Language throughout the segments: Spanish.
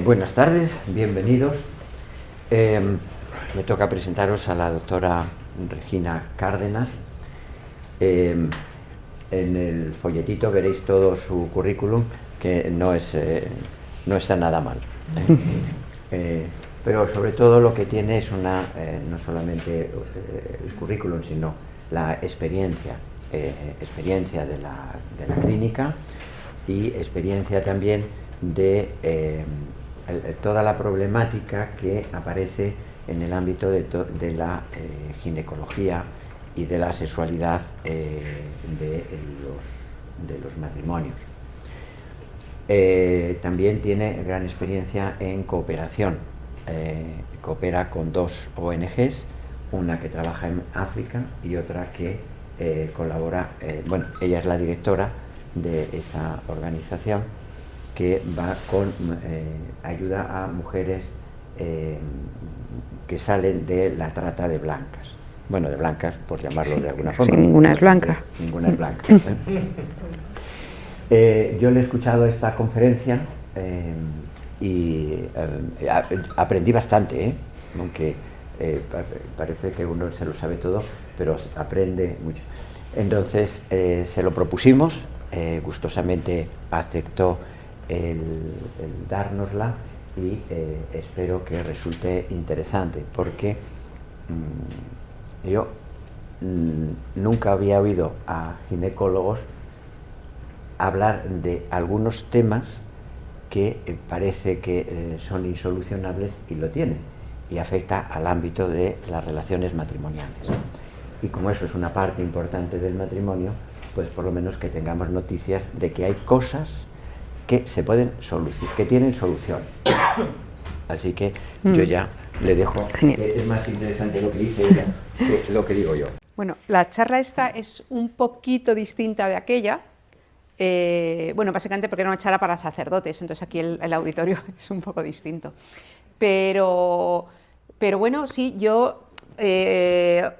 Buenas tardes, bienvenidos. Me toca presentaros a la doctora Regina Cárdenas. En el folletito veréis todo su currículum, que no está nada mal. Pero sobre todo lo que tiene es no solamente el currículum, sino la experiencia de la clínica y experiencia también de toda la problemática que aparece en el ámbito de la ginecología y de la sexualidad de los matrimonios. También tiene gran experiencia en cooperación. Coopera con dos ONGs, una que trabaja en África y otra que colabora, ella es la directora de esa organización que va con ayuda a mujeres que salen de la trata de blancas. Bueno, de blancas, por llamarlo de alguna forma. Sí, ninguna es blanca. Ninguna es blanca. Yo le he escuchado esta conferencia y aprendí bastante, aunque parece que uno se lo sabe todo, pero aprende mucho. Entonces se lo propusimos, gustosamente aceptó el dárnosla y espero que resulte interesante, porque yo nunca había oído a ginecólogos hablar de algunos temas que parece que son insolucionables y lo tienen, y afecta al ámbito de las relaciones matrimoniales. Y como eso es una parte importante del matrimonio, pues por lo menos que tengamos noticias de que hay cosas que se pueden solucionar, que tienen solución. Así que yo ya le dejo, es más interesante lo que dice ella que lo que digo yo. Bueno, la charla esta es un poquito distinta de aquella, básicamente porque era una charla para sacerdotes, entonces aquí el auditorio es un poco distinto. Pero bueno, sí, yo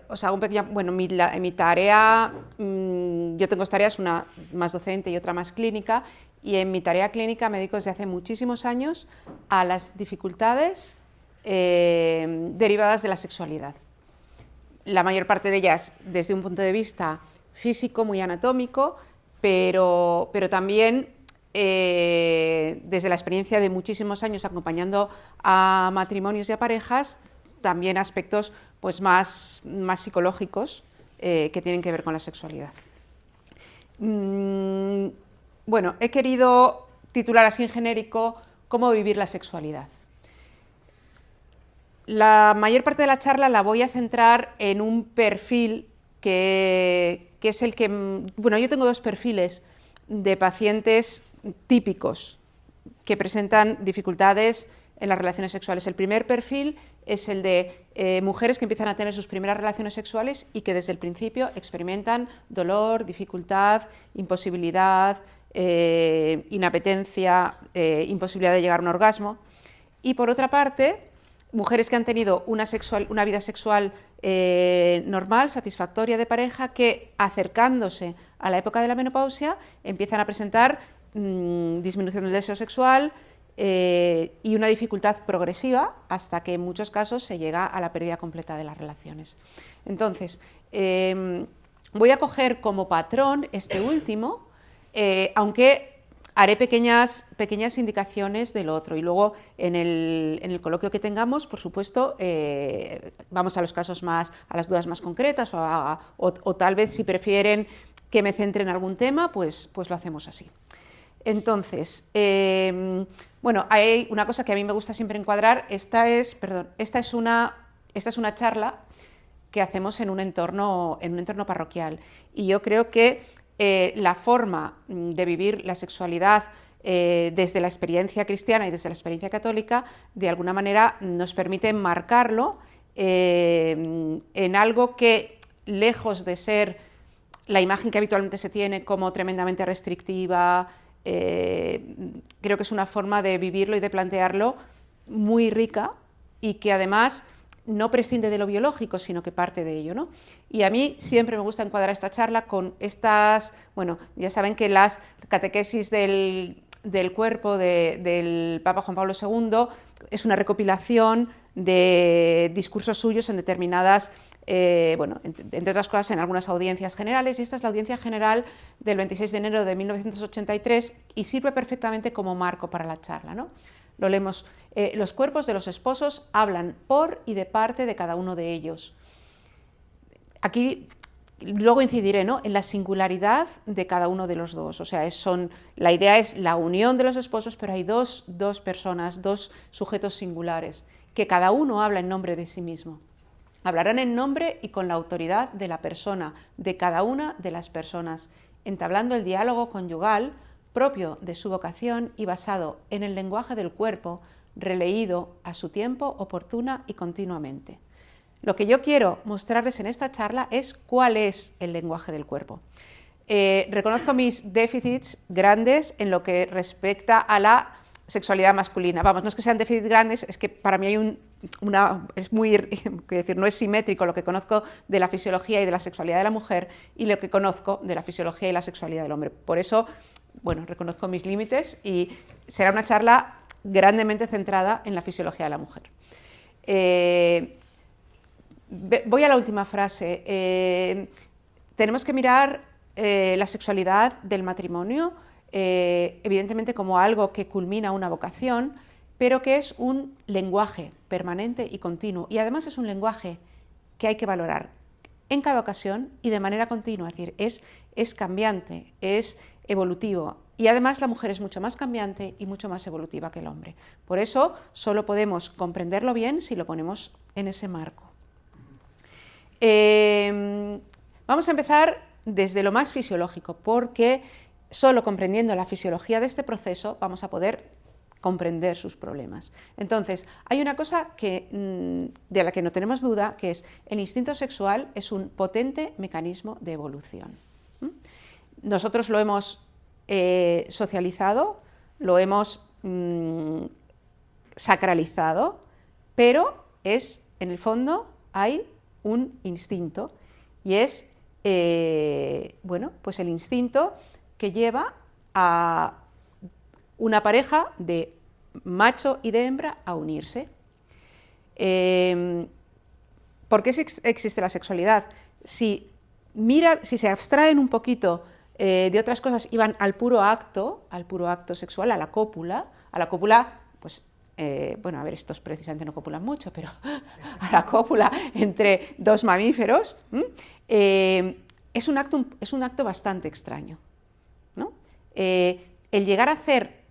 os hago un pequeño, mi tarea, yo tengo dos tareas, una más docente y otra más clínica, y en mi tarea clínica me dedico desde hace muchísimos años a las dificultades derivadas de la sexualidad. La mayor parte de ellas desde un punto de vista físico, muy anatómico, pero también desde la experiencia de muchísimos años acompañando a matrimonios y a parejas, también aspectos pues, más psicológicos que tienen que ver con la sexualidad. He querido titular así en genérico cómo vivir la sexualidad. La mayor parte de la charla la voy a centrar en un perfil que es el que... yo tengo dos perfiles de pacientes típicos que presentan dificultades en las relaciones sexuales. El primer perfil es el de mujeres que empiezan a tener sus primeras relaciones sexuales y que desde el principio experimentan dolor, dificultad, imposibilidad, inapetencia, imposibilidad de llegar a un orgasmo. Y por otra parte, mujeres que han tenido una vida sexual normal, satisfactoria de pareja, que acercándose a la época de la menopausia empiezan a presentar disminución del deseo sexual y una dificultad progresiva hasta que en muchos casos se llega a la pérdida completa de las relaciones. Entonces, voy a coger como patrón este último, aunque haré pequeñas indicaciones del otro, y luego en el coloquio que tengamos, por supuesto, vamos a los casos a las dudas más concretas, o tal vez si prefieren que me centre en algún tema, pues lo hacemos así. Entonces, hay una cosa que a mí me gusta siempre encuadrar. Esta es una charla que hacemos en un entorno parroquial, y yo creo que la forma de vivir la sexualidad desde la experiencia cristiana y desde la experiencia católica, de alguna manera nos permite enmarcarlo en algo que, lejos de ser la imagen que habitualmente se tiene como tremendamente restrictiva, creo que es una forma de vivirlo y de plantearlo muy rica, y que además no prescinde de lo biológico, sino que parte de ello, ¿no? Y a mí siempre me gusta encuadrar esta charla con estas, ya saben que las catequesis del del cuerpo del Papa Juan Pablo II es una recopilación de discursos suyos en determinadas, bueno, entre otras cosas en algunas audiencias generales, y esta es la audiencia general del 26 de enero de 1983 y sirve perfectamente como marco para la charla, ¿no? Lo leemos. Los cuerpos de los esposos hablan por y de parte de cada uno de ellos. Aquí luego incidiré, ¿no?, en la singularidad de cada uno de los dos. O sea, la idea es la unión de los esposos, pero hay dos personas, dos sujetos singulares, que cada uno habla en nombre de sí mismo. Hablarán en nombre y con la autoridad de la persona, de cada una de las personas, entablando el diálogo conyugal propio de su vocación y basado en el lenguaje del cuerpo, releído a su tiempo, oportuna y continuamente. Lo que yo quiero mostrarles en esta charla es cuál es el lenguaje del cuerpo. Reconozco mis déficits grandes en lo que respecta a la sexualidad masculina. Vamos, no es que sean déficits grandes, es que para mí hay es muy, quiero decir, no es simétrico lo que conozco de la fisiología y de la sexualidad de la mujer y lo que conozco de la fisiología y la sexualidad del hombre. Por eso, bueno, reconozco mis límites y será una charla grandemente centrada en la fisiología de la mujer. Voy a la última frase. Tenemos que mirar la sexualidad del matrimonio, evidentemente como algo que culmina una vocación, pero que es un lenguaje permanente y continuo. Y además es un lenguaje que hay que valorar en cada ocasión y de manera continua. Es decir, es cambiante, es evolutivo. Y además la mujer es mucho más cambiante y mucho más evolutiva que el hombre. Por eso solo podemos comprenderlo bien si lo ponemos en ese marco. Vamos a empezar desde lo más fisiológico, porque solo comprendiendo la fisiología de este proceso vamos a poder comprender sus problemas. Entonces, hay una cosa de la que no tenemos duda, que es el instinto sexual es un potente mecanismo de evolución. Nosotros lo hemos socializado, lo hemos sacralizado, pero en el fondo hay un instinto y es bueno, pues el instinto que lleva a una pareja de macho y de hembra a unirse. ¿Por qué existe la sexualidad? Si se abstraen un poquito de otras cosas y van al puro acto sexual, a la cópula, pues bueno, a ver, estos precisamente no copulan mucho, pero a la cópula entre dos mamíferos, es un acto bastante extraño, ¿no? El llegar a hacer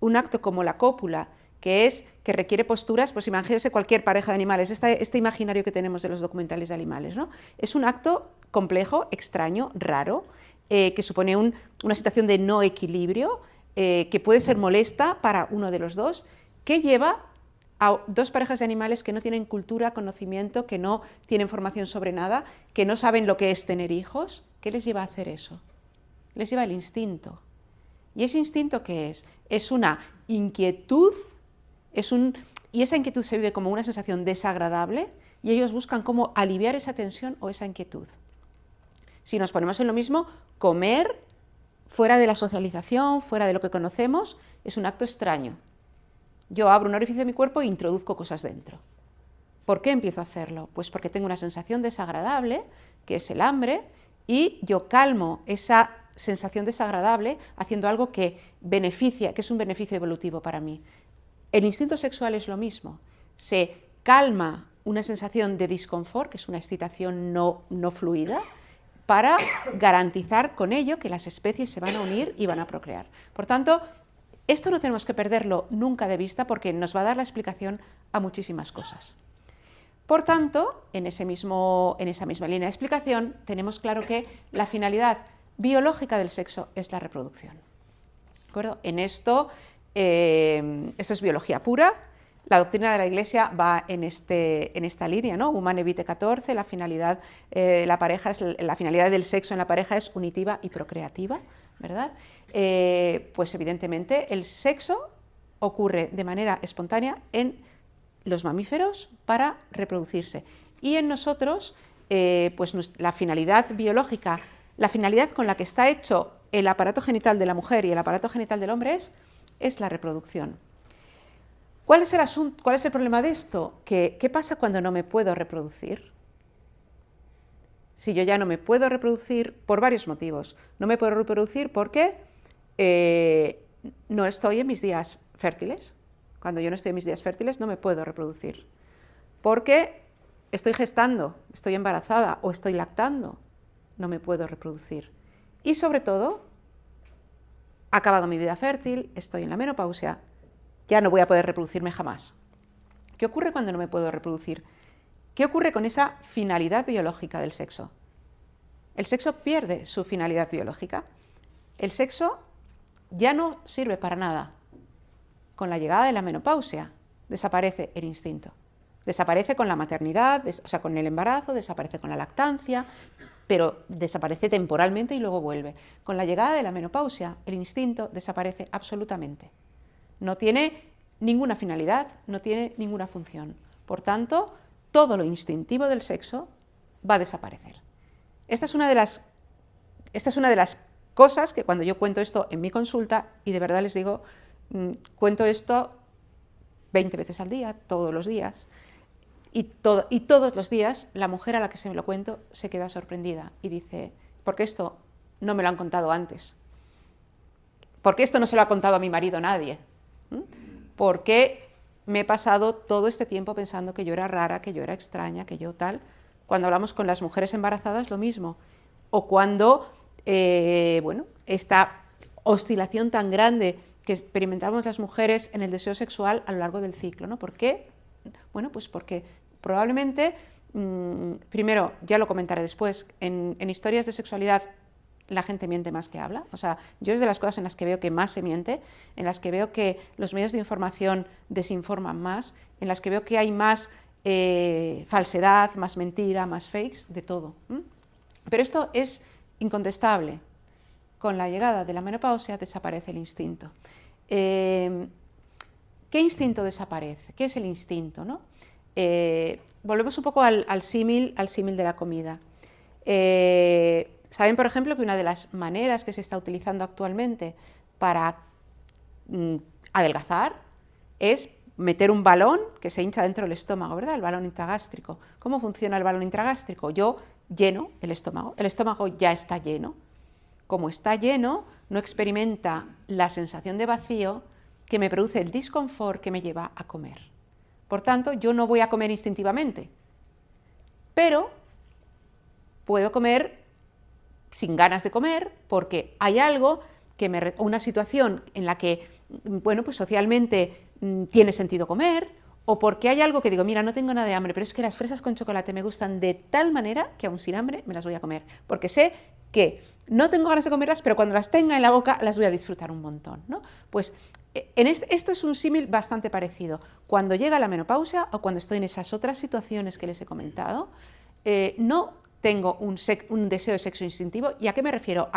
un acto como la cópula, que requiere posturas, pues imagínense cualquier pareja de animales, este imaginario que tenemos de los documentales de animales, ¿no? Es un acto complejo, extraño, raro, que supone una situación de no equilibrio, que puede ser molesta para uno de los dos, que lleva a dos parejas de animales que no tienen cultura, conocimiento, que no tienen formación sobre nada, que no saben lo que es tener hijos. ¿Qué les lleva a hacer eso? Les lleva el instinto. ¿Y ese instinto qué es? Es una inquietud, y esa inquietud se vive como una sensación desagradable y ellos buscan cómo aliviar esa tensión o esa inquietud. Si nos ponemos en lo mismo, comer fuera de la socialización, fuera de lo que conocemos, es un acto extraño. Yo abro un orificio de mi cuerpo e introduzco cosas dentro. ¿Por qué empiezo a hacerlo? Pues porque tengo una sensación desagradable, que es el hambre, y yo calmo esa sensación desagradable haciendo algo que beneficia, que es un beneficio evolutivo para mí. El instinto sexual es lo mismo. Se calma una sensación de disconfort, que es una excitación no fluida, para garantizar con ello que las especies se van a unir y van a procrear. Por tanto, esto no tenemos que perderlo nunca de vista porque nos va a dar la explicación a muchísimas cosas. Por tanto, en esa misma línea de explicación, tenemos claro que la finalidad biológica del sexo es la reproducción. ¿De acuerdo? En esto es biología pura. La doctrina de la Iglesia va en esta línea, ¿no? Humane Vitae 14, la finalidad del sexo en la pareja es unitiva y procreativa, ¿verdad? Pues evidentemente el sexo ocurre de manera espontánea en los mamíferos para reproducirse y en nosotros pues la finalidad biológica, la finalidad con la que está hecho el aparato genital de la mujer y el aparato genital del hombre es la reproducción. ¿Cuál es el asunto? ¿Cuál es el problema de esto? ¿Qué pasa cuando no me puedo reproducir? Si yo ya no me puedo reproducir por varios motivos. No me puedo reproducir porque no estoy en mis días fértiles. Cuando yo no estoy en mis días fértiles no me puedo reproducir. Porque estoy gestando, estoy embarazada o estoy lactando, no me puedo reproducir. Y sobre todo, ha acabado mi vida fértil, estoy en la menopausia, ya no voy a poder reproducirme jamás. ¿Qué ocurre cuando no me puedo reproducir? ¿Qué ocurre con esa finalidad biológica del sexo? El sexo pierde su finalidad biológica. El sexo ya no sirve para nada. Con la llegada de la menopausia desaparece el instinto. Desaparece con la maternidad, o sea, con el embarazo, desaparece con la lactancia, pero desaparece temporalmente y luego vuelve. Con la llegada de la menopausia, el instinto desaparece absolutamente. No tiene ninguna finalidad, no tiene ninguna función. Por tanto, todo lo instintivo del sexo va a desaparecer. Esta es una de las cosas que cuando yo cuento esto en mi consulta, y de verdad les digo, cuento esto 20 veces al día, todos los días, y todos los días la mujer a la que se me lo cuento se queda sorprendida y dice, ¿por qué esto no me lo han contado antes? ¿Por qué esto no se lo ha contado a mi marido nadie? ¿Por qué me he pasado todo este tiempo pensando que yo era rara, que yo era extraña, que yo tal? Cuando hablamos con las mujeres embarazadas, lo mismo. O cuando, esta oscilación tan grande que experimentamos las mujeres en el deseo sexual a lo largo del ciclo, ¿no? ¿Por qué? Bueno, pues porque probablemente, primero, ya lo comentaré después, en historias de sexualidad la gente miente más que habla. O sea, yo es de las cosas en las que veo que más se miente, en las que veo que los medios de información desinforman más, en las que veo que hay más falsedad, más mentira, más fakes, de todo. Pero esto es incontestable. Con la llegada de la menopausia desaparece el instinto. ¿Qué instinto desaparece? ¿Qué es el instinto, no? Volvemos un poco al símil de la comida. Saben, por ejemplo, que una de las maneras que se está utilizando actualmente para adelgazar es meter un balón que se hincha dentro del estómago, ¿verdad? El balón intragástrico. ¿Cómo funciona el balón intragástrico? Yo lleno el estómago ya está lleno. Como está lleno, no experimenta la sensación de vacío que me produce el disconfort que me lleva a comer. Por tanto, yo no voy a comer instintivamente, pero puedo comer sin ganas de comer porque hay algo una situación en la que, bueno, pues socialmente tiene sentido comer, o porque hay algo que digo, mira, no tengo nada de hambre, pero es que las fresas con chocolate me gustan de tal manera que aún sin hambre me las voy a comer, porque sé que no tengo ganas de comerlas, pero cuando las tenga en la boca las voy a disfrutar un montón, ¿no? Pues esto es un símil bastante parecido. Cuando llega la menopausia o cuando estoy en esas otras situaciones que les he comentado, no tengo un deseo de sexo instintivo. ¿Y a qué me refiero?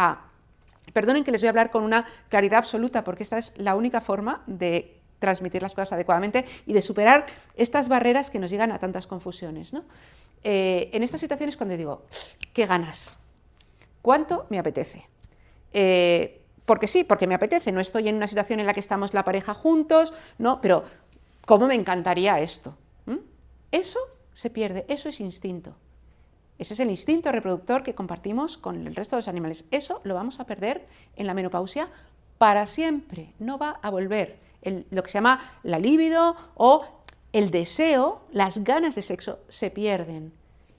Perdonen que les voy a hablar con una claridad absoluta, porque esta es la única forma de transmitir las cosas adecuadamente y de superar estas barreras que nos llegan a tantas confusiones, ¿no? En estas situaciones cuando digo, ¿qué ganas? ¿Cuánto me apetece? Porque sí, porque me apetece, no estoy en una situación en la que estamos la pareja juntos, no, pero ¿cómo me encantaría esto? Eso se pierde, eso es instinto. Ese es el instinto reproductor que compartimos con el resto de los animales. Eso lo vamos a perder en la menopausia para siempre, no va a volver. Lo que se llama la libido o el deseo, las ganas de sexo se pierden.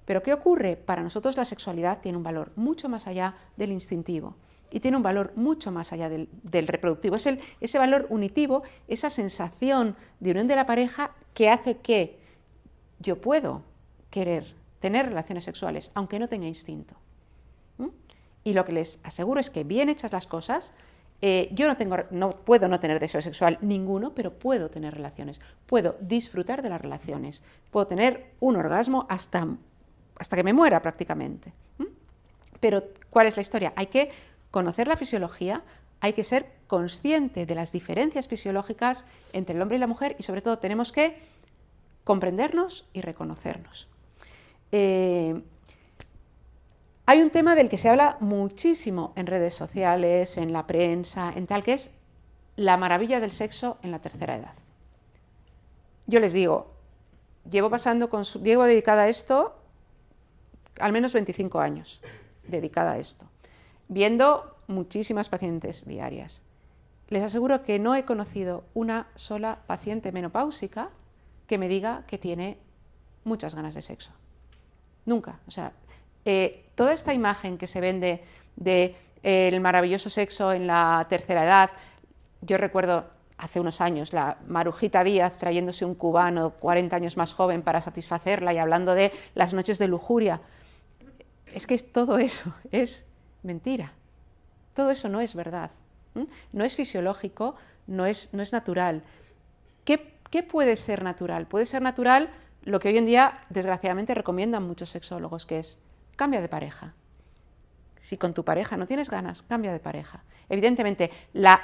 Pero ¿qué ocurre? Para nosotros la sexualidad tiene un valor mucho más allá del instintivo y tiene un valor mucho más allá del reproductivo. Es ese valor unitivo, esa sensación de unión de la pareja que hace que yo puedo querer tener relaciones sexuales, aunque no tenga instinto. Y lo que les aseguro es que bien hechas las cosas, yo no puedo no tener deseo sexual ninguno, pero puedo tener relaciones, puedo disfrutar de las relaciones, puedo tener un orgasmo hasta que me muera prácticamente. Pero, ¿cuál es la historia? Hay que conocer la fisiología, hay que ser consciente de las diferencias fisiológicas entre el hombre y la mujer y sobre todo tenemos que comprendernos y reconocernos. Hay Hay un tema del que se habla muchísimo en redes sociales, en la prensa, en tal, que es la maravilla del sexo en la tercera edad. Yo les digo, llevo dedicada a esto al menos 25 años, dedicada a esto, viendo muchísimas pacientes diarias. Les aseguro que no he conocido una sola paciente menopáusica que me diga que tiene muchas ganas de sexo. Nunca. O sea, toda esta imagen que se vende de el maravilloso sexo en la tercera edad, yo recuerdo hace unos años la Marujita Díaz trayéndose un cubano 40 años más joven para satisfacerla y hablando de las noches de lujuria. Es que todo eso es mentira. Todo eso no es verdad. No es fisiológico, no es natural. ¿Qué puede ser natural? Puede ser natural lo que hoy en día, desgraciadamente, recomiendan muchos sexólogos, que es cambia de pareja. Si con tu pareja no tienes ganas, cambia de pareja. Evidentemente,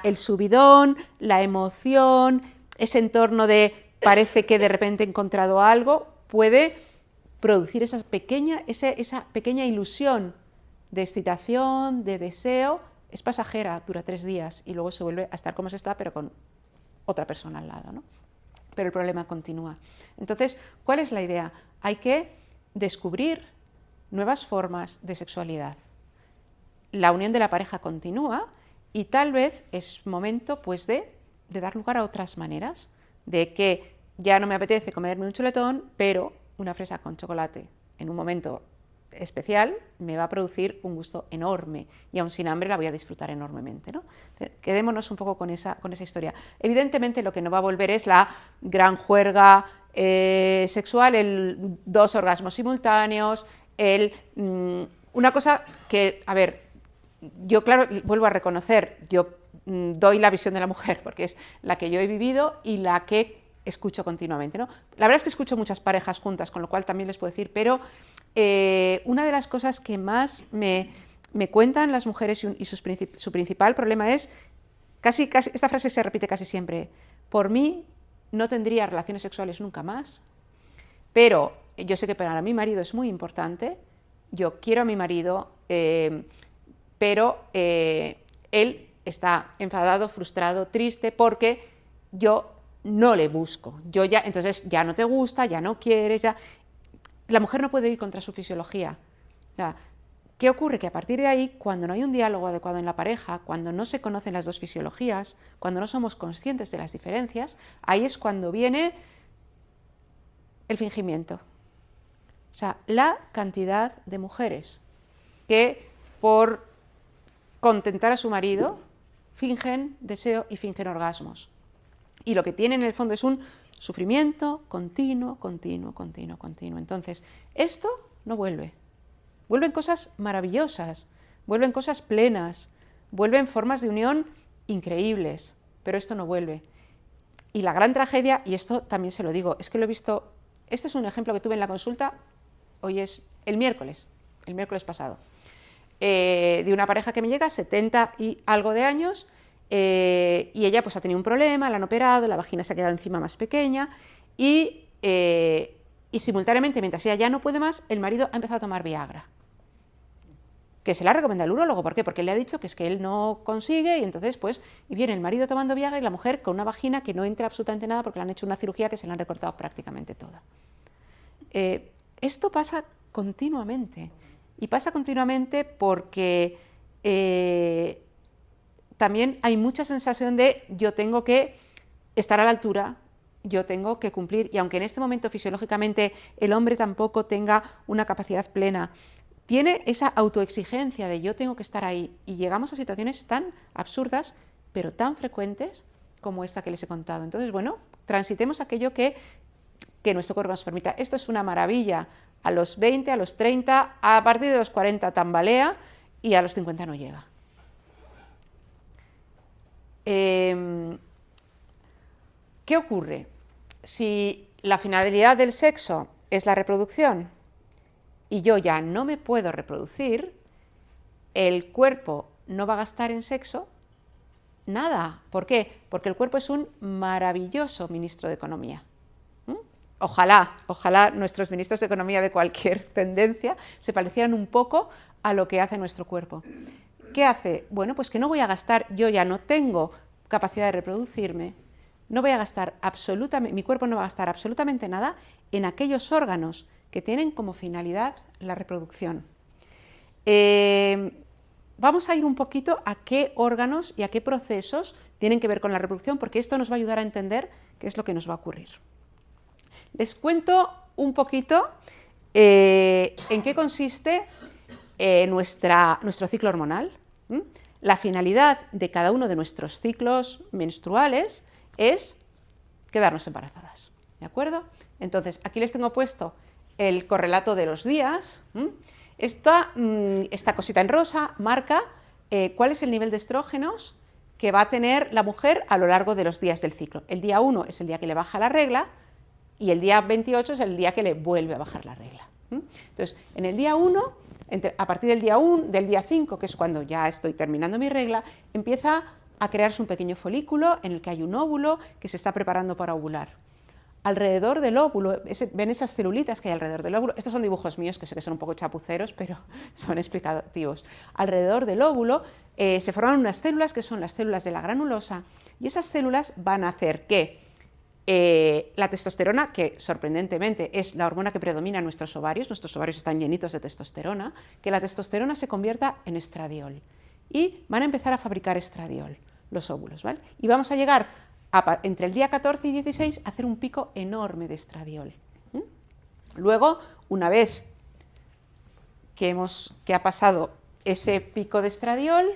el subidón, la emoción, ese entorno de parece que de repente he encontrado algo, puede producir esa pequeña ilusión de excitación, de deseo. Es pasajera, dura 3 días y luego se vuelve a estar como se está, pero con otra persona al lado, ¿no? Pero el problema continúa. Entonces, ¿cuál es la idea? Hay que descubrir nuevas formas de sexualidad. La unión de la pareja continúa y tal vez es momento, pues, de dar lugar a otras maneras, de que ya no me apetece comerme un chuletón, pero una fresa con chocolate en un momento especial me va a producir un gusto enorme y aun sin hambre la voy a disfrutar enormemente, ¿no? Quedémonos un poco con esa historia. Evidentemente lo que no va a volver es la gran juerga sexual, 2 orgasmos simultáneos, una cosa que, a ver, yo claro, vuelvo a reconocer, yo doy la visión de la mujer porque es la que yo he vivido y la que escucho continuamente, ¿no? La verdad es que escucho muchas parejas juntas, con lo cual también les puedo decir, pero una de las cosas que más me cuentan las mujeres y su principal problema es, esta frase se repite casi siempre, por mí no tendría relaciones sexuales nunca más, pero yo sé que para mi marido es muy importante, yo quiero a mi marido, pero él está enfadado, frustrado, triste, porque yo no le busco, entonces ya no te gusta, ya no quieres, ya... La mujer no puede ir contra su fisiología. O sea, ¿qué ocurre? Que a partir de ahí, cuando no hay un diálogo adecuado en la pareja, cuando no se conocen las dos fisiologías, cuando no somos conscientes de las diferencias, ahí es cuando viene el fingimiento. O sea, la cantidad de mujeres que por contentar a su marido fingen deseo y fingen orgasmos. Y lo que tienen en el fondo es un sufrimiento continuo. Entonces, esto no vuelve. Vuelven cosas maravillosas, vuelven cosas plenas, vuelven formas de unión increíbles, pero esto no vuelve. Y la gran tragedia, y esto también se lo digo, es que lo he visto, este es un ejemplo que tuve en la consulta, hoy es el miércoles pasado, de una pareja que me llega, 70 y algo de años, y ella pues ha tenido un problema, la han operado, la vagina se ha quedado encima más pequeña y simultáneamente, mientras ella ya no puede más, el marido ha empezado a tomar Viagra, que se la recomienda el urólogo. ¿Por qué? Porque él le ha dicho que es que él no consigue y entonces pues y viene el marido tomando Viagra y la mujer con una vagina que no entra absolutamente nada porque le han hecho una cirugía que se la han recortado prácticamente toda. Esto pasa continuamente y pasa continuamente porque también hay mucha sensación de yo tengo que estar a la altura, yo tengo que cumplir, y aunque en este momento fisiológicamente el hombre tampoco tenga una capacidad plena, tiene esa autoexigencia de yo tengo que estar ahí, y llegamos a situaciones tan absurdas, pero tan frecuentes como esta que les he contado. Entonces, bueno, transitemos aquello que nuestro cuerpo nos permita. Esto es una maravilla, a los 20, a los 30, a partir de los 40 tambalea y a los 50 no llega. ¿Qué ocurre? Si la finalidad del sexo es la reproducción y yo ya no me puedo reproducir, el cuerpo no va a gastar en sexo nada. ¿Por qué? Porque el cuerpo es un maravilloso ministro de Economía. ojalá nuestros ministros de Economía de cualquier tendencia se parecieran un poco a lo que hace nuestro cuerpo. ¿Qué hace? Bueno, pues que no voy a gastar, yo ya no tengo capacidad de reproducirme, no voy a gastar absolutamente, mi cuerpo no va a gastar absolutamente nada en aquellos órganos que tienen como finalidad la reproducción. Vamos a ir un poquito a qué órganos y a qué procesos tienen que ver con la reproducción, porque esto nos va a ayudar a entender qué es lo que nos va a ocurrir. Les cuento un poquito en qué consiste nuestro ciclo hormonal. La finalidad de cada uno de nuestros ciclos menstruales es quedarnos embarazadas, ¿de acuerdo? Entonces, aquí les tengo puesto el correlato de los días. Esta cosita en rosa marca cuál es el nivel de estrógenos que va a tener la mujer a lo largo de los días del ciclo. El día 1 es el día que le baja la regla y el día 28 es el día que le vuelve a bajar la regla. Entonces, en el día 1, a partir del día 5, que es cuando ya estoy terminando mi regla, empieza a crearse un pequeño folículo en el que hay un óvulo que se está preparando para ovular. Alrededor del óvulo, ven esas celulitas que hay alrededor del óvulo, estos son dibujos míos que sé que son un poco chapuceros, pero son explicativos. Alrededor del óvulo se forman unas células que son las células de la granulosa y esas células van a hacer que la testosterona, que sorprendentemente es la hormona que predomina en nuestros ovarios están llenitos de testosterona, que la testosterona se convierta en estradiol y van a empezar a fabricar estradiol, los óvulos, ¿vale? Y vamos a llegar entre el día 14 y 16 a hacer un pico enorme de estradiol. Luego, una vez que ha pasado ese pico de estradiol,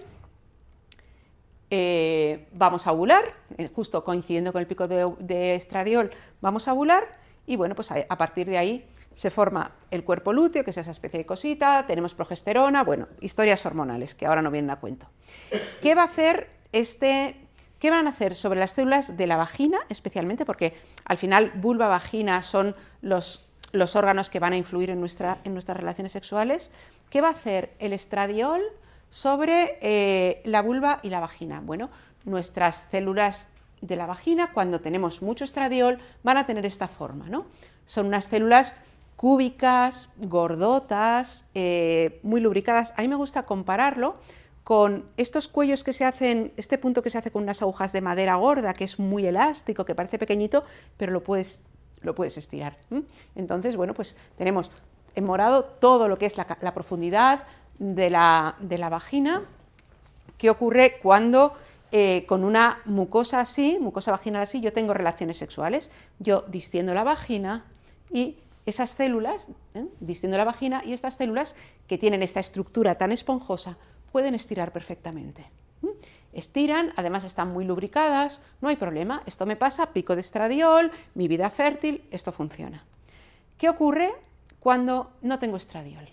vamos a ovular, justo coincidiendo con el pico de estradiol, vamos a ovular y bueno, pues a partir de ahí se forma el cuerpo lúteo, que es esa especie de cosita, tenemos progesterona, bueno, historias hormonales que ahora no vienen a cuento. ¿Qué va a hacer ¿Qué van a hacer sobre las células de la vagina, especialmente? Porque al final vulva, vagina son los órganos que van a influir en nuestras relaciones sexuales. ¿Qué va a hacer el estradiol sobre la vulva y la vagina? Bueno, nuestras células de la vagina, cuando tenemos mucho estradiol, van a tener esta forma, ¿no? Son unas células cúbicas, gordotas, muy lubricadas. A mí me gusta compararlo con estos cuellos que se hacen, este punto que se hace con unas agujas de madera gorda, que es muy elástico, que parece pequeñito, pero lo puedes estirar. Entonces, bueno, pues tenemos en morado todo lo que es la profundidad de la vagina. ¿Qué ocurre cuando con una mucosa vaginal así, yo tengo relaciones sexuales? Yo distiendo la vagina y esas células, distiendo la vagina y estas células que tienen esta estructura tan esponjosa, pueden estirar perfectamente. Estiran, además están muy lubricadas, no hay problema, esto me pasa, pico de estradiol, mi vida fértil, esto funciona. ¿Qué ocurre cuando no tengo estradiol?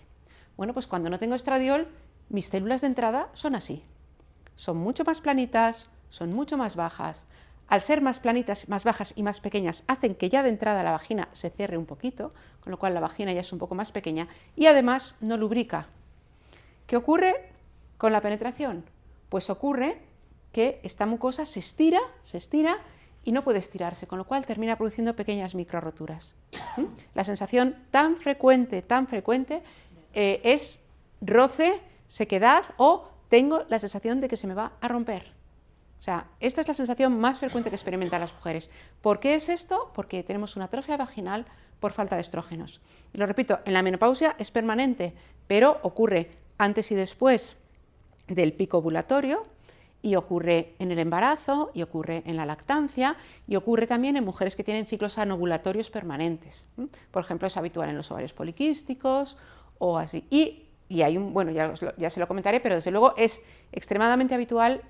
Bueno, pues cuando no tengo estradiol, mis células de entrada son así. Son mucho más planitas, son mucho más bajas. Al ser más planitas, más bajas y más pequeñas, hacen que ya de entrada la vagina se cierre un poquito, con lo cual la vagina ya es un poco más pequeña y además no lubrica. ¿Qué ocurre con la penetración? Pues ocurre que esta mucosa se estira y no puede estirarse, con lo cual termina produciendo pequeñas microroturas. La sensación tan frecuente es roce, sequedad o tengo la sensación de que se me va a romper. O sea, esta es la sensación más frecuente que experimentan las mujeres. ¿Por qué es esto? Porque tenemos una atrofia vaginal por falta de estrógenos. Y lo repito, en la menopausia es permanente, pero ocurre antes y después del pico ovulatorio y ocurre en el embarazo y ocurre en la lactancia y ocurre también en mujeres que tienen ciclos anovulatorios permanentes. Por ejemplo, es habitual en los ovarios poliquísticos o así. Y hay bueno, ya se lo comentaré, pero desde luego es extremadamente habitual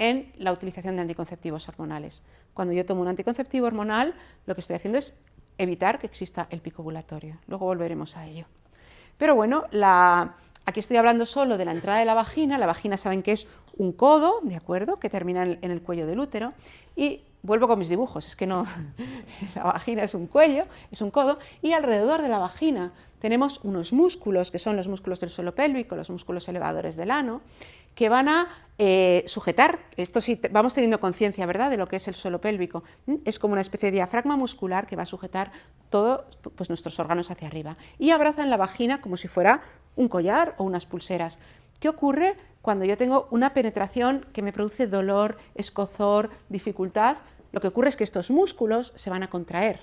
en la utilización de anticonceptivos hormonales. Cuando yo tomo un anticonceptivo hormonal, lo que estoy haciendo es evitar que exista el pico ovulatorio. Luego volveremos a ello. Pero bueno, aquí estoy hablando solo de la entrada de la vagina. La vagina saben que es un codo, ¿de acuerdo?, que termina en el cuello del útero. Y vuelvo con mis dibujos, es que no, la vagina es un cuello, es un codo, y alrededor de la vagina tenemos unos músculos, que son los músculos del suelo pélvico, los músculos elevadores del ano, que van a sujetar, esto sí, vamos teniendo conciencia, ¿verdad?, de lo que es el suelo pélvico. Es como una especie de diafragma muscular que va a sujetar todos pues, nuestros órganos hacia arriba, y abrazan la vagina como si fuera un collar o unas pulseras. ¿Qué ocurre cuando yo tengo una penetración que me produce dolor, escozor, dificultad? Lo que ocurre es que estos músculos se van a contraer.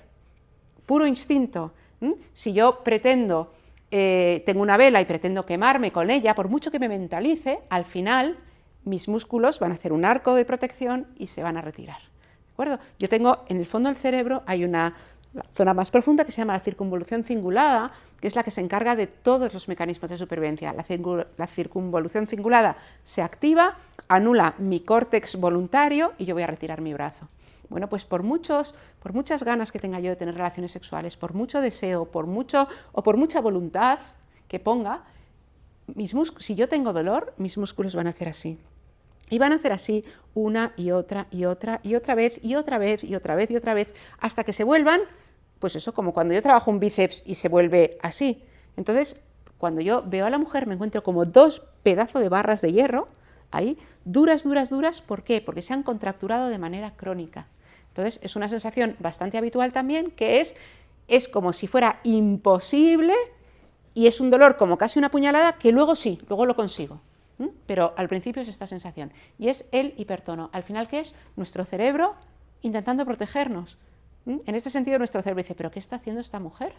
Puro instinto. Si yo pretendo, tengo una vela y pretendo quemarme con ella, por mucho que me mentalice, al final mis músculos van a hacer un arco de protección y se van a retirar. ¿De acuerdo? Yo tengo, en el fondo del cerebro, hay una zona más profunda que se llama la circunvolución cingulada, que es la que se encarga de todos los mecanismos de supervivencia. La circunvolución cingulada se activa, anula mi córtex voluntario y yo voy a retirar mi brazo. Bueno, pues por muchas ganas que tenga yo de tener relaciones sexuales, por mucho deseo, por mucha voluntad que ponga, si yo tengo dolor, mis músculos van a hacer así. Y van a hacer así una y otra y otra y otra vez y otra vez y otra vez y otra vez hasta que se vuelvan, pues eso, como cuando yo trabajo un bíceps y se vuelve así. Entonces, cuando yo veo a la mujer me encuentro como dos pedazos de barras de hierro ahí, duras, duras, duras. ¿Por qué? Porque se han contracturado de manera crónica. Entonces, es una sensación bastante habitual también, que es como si fuera imposible y es un dolor como casi una puñalada que luego sí, luego lo consigo. Pero al principio es esta sensación y es el hipertono. Al final, ¿qué es? Nuestro cerebro intentando protegernos. En este sentido, nuestro cerebro dice, ¿pero qué está haciendo esta mujer?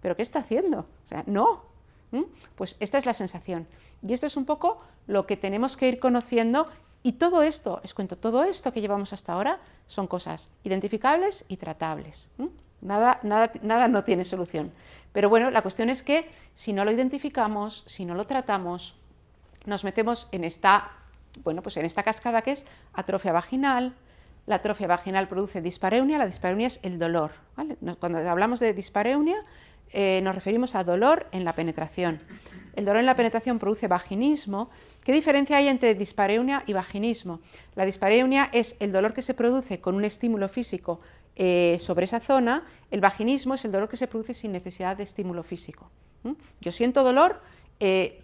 ¿Pero qué está haciendo? O sea, no. Pues esta es la sensación. Y esto es un poco lo que tenemos que ir conociendo. Y todo esto, os cuento, todo esto que llevamos hasta ahora son cosas identificables y tratables. Nada no tiene solución. Pero bueno, la cuestión es que si no lo identificamos, si no lo tratamos, nos metemos en esta cascada que es atrofia vaginal. La atrofia vaginal produce dispareunia. La dispareunia es el dolor, ¿vale? Cuando hablamos de dispareunia nos referimos a dolor en la penetración. El dolor en la penetración produce vaginismo. ¿Qué diferencia hay entre dispareunia y vaginismo? La dispareunia es el dolor que se produce con un estímulo físico sobre esa zona. El vaginismo es el dolor que se produce sin necesidad de estímulo físico. Yo siento dolor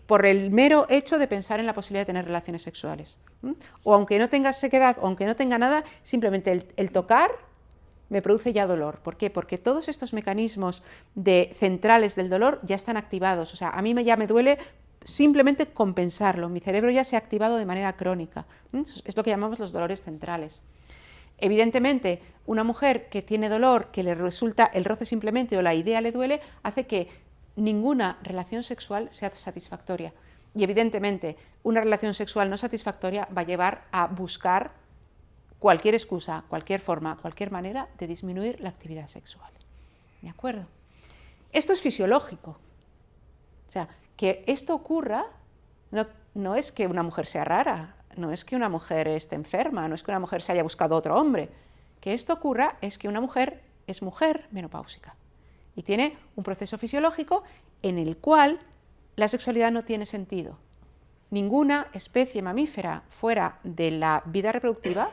por el mero hecho de pensar en la posibilidad de tener relaciones sexuales. O aunque no tenga sequedad, o aunque no tenga nada, simplemente el tocar me produce ya dolor. ¿Por qué? Porque todos estos mecanismos centrales del dolor ya están activados. O sea, a mí ya me duele simplemente compensarlo. Mi cerebro ya se ha activado de manera crónica. Es lo que llamamos los dolores centrales. Evidentemente, una mujer que tiene dolor, que le resulta el roce simplemente o la idea le duele, hace que ninguna relación sexual sea satisfactoria. Y evidentemente, una relación sexual no satisfactoria va a llevar a buscar cualquier excusa, cualquier forma, cualquier manera de disminuir la actividad sexual. ¿De acuerdo? Esto es fisiológico. O sea, que esto ocurra no es que una mujer sea rara, no es que una mujer esté enferma, no es que una mujer se haya buscado otro hombre. Que esto ocurra es que una mujer es mujer menopáusica y tiene un proceso fisiológico en el cual la sexualidad no tiene sentido. Ninguna especie mamífera fuera de la vida reproductiva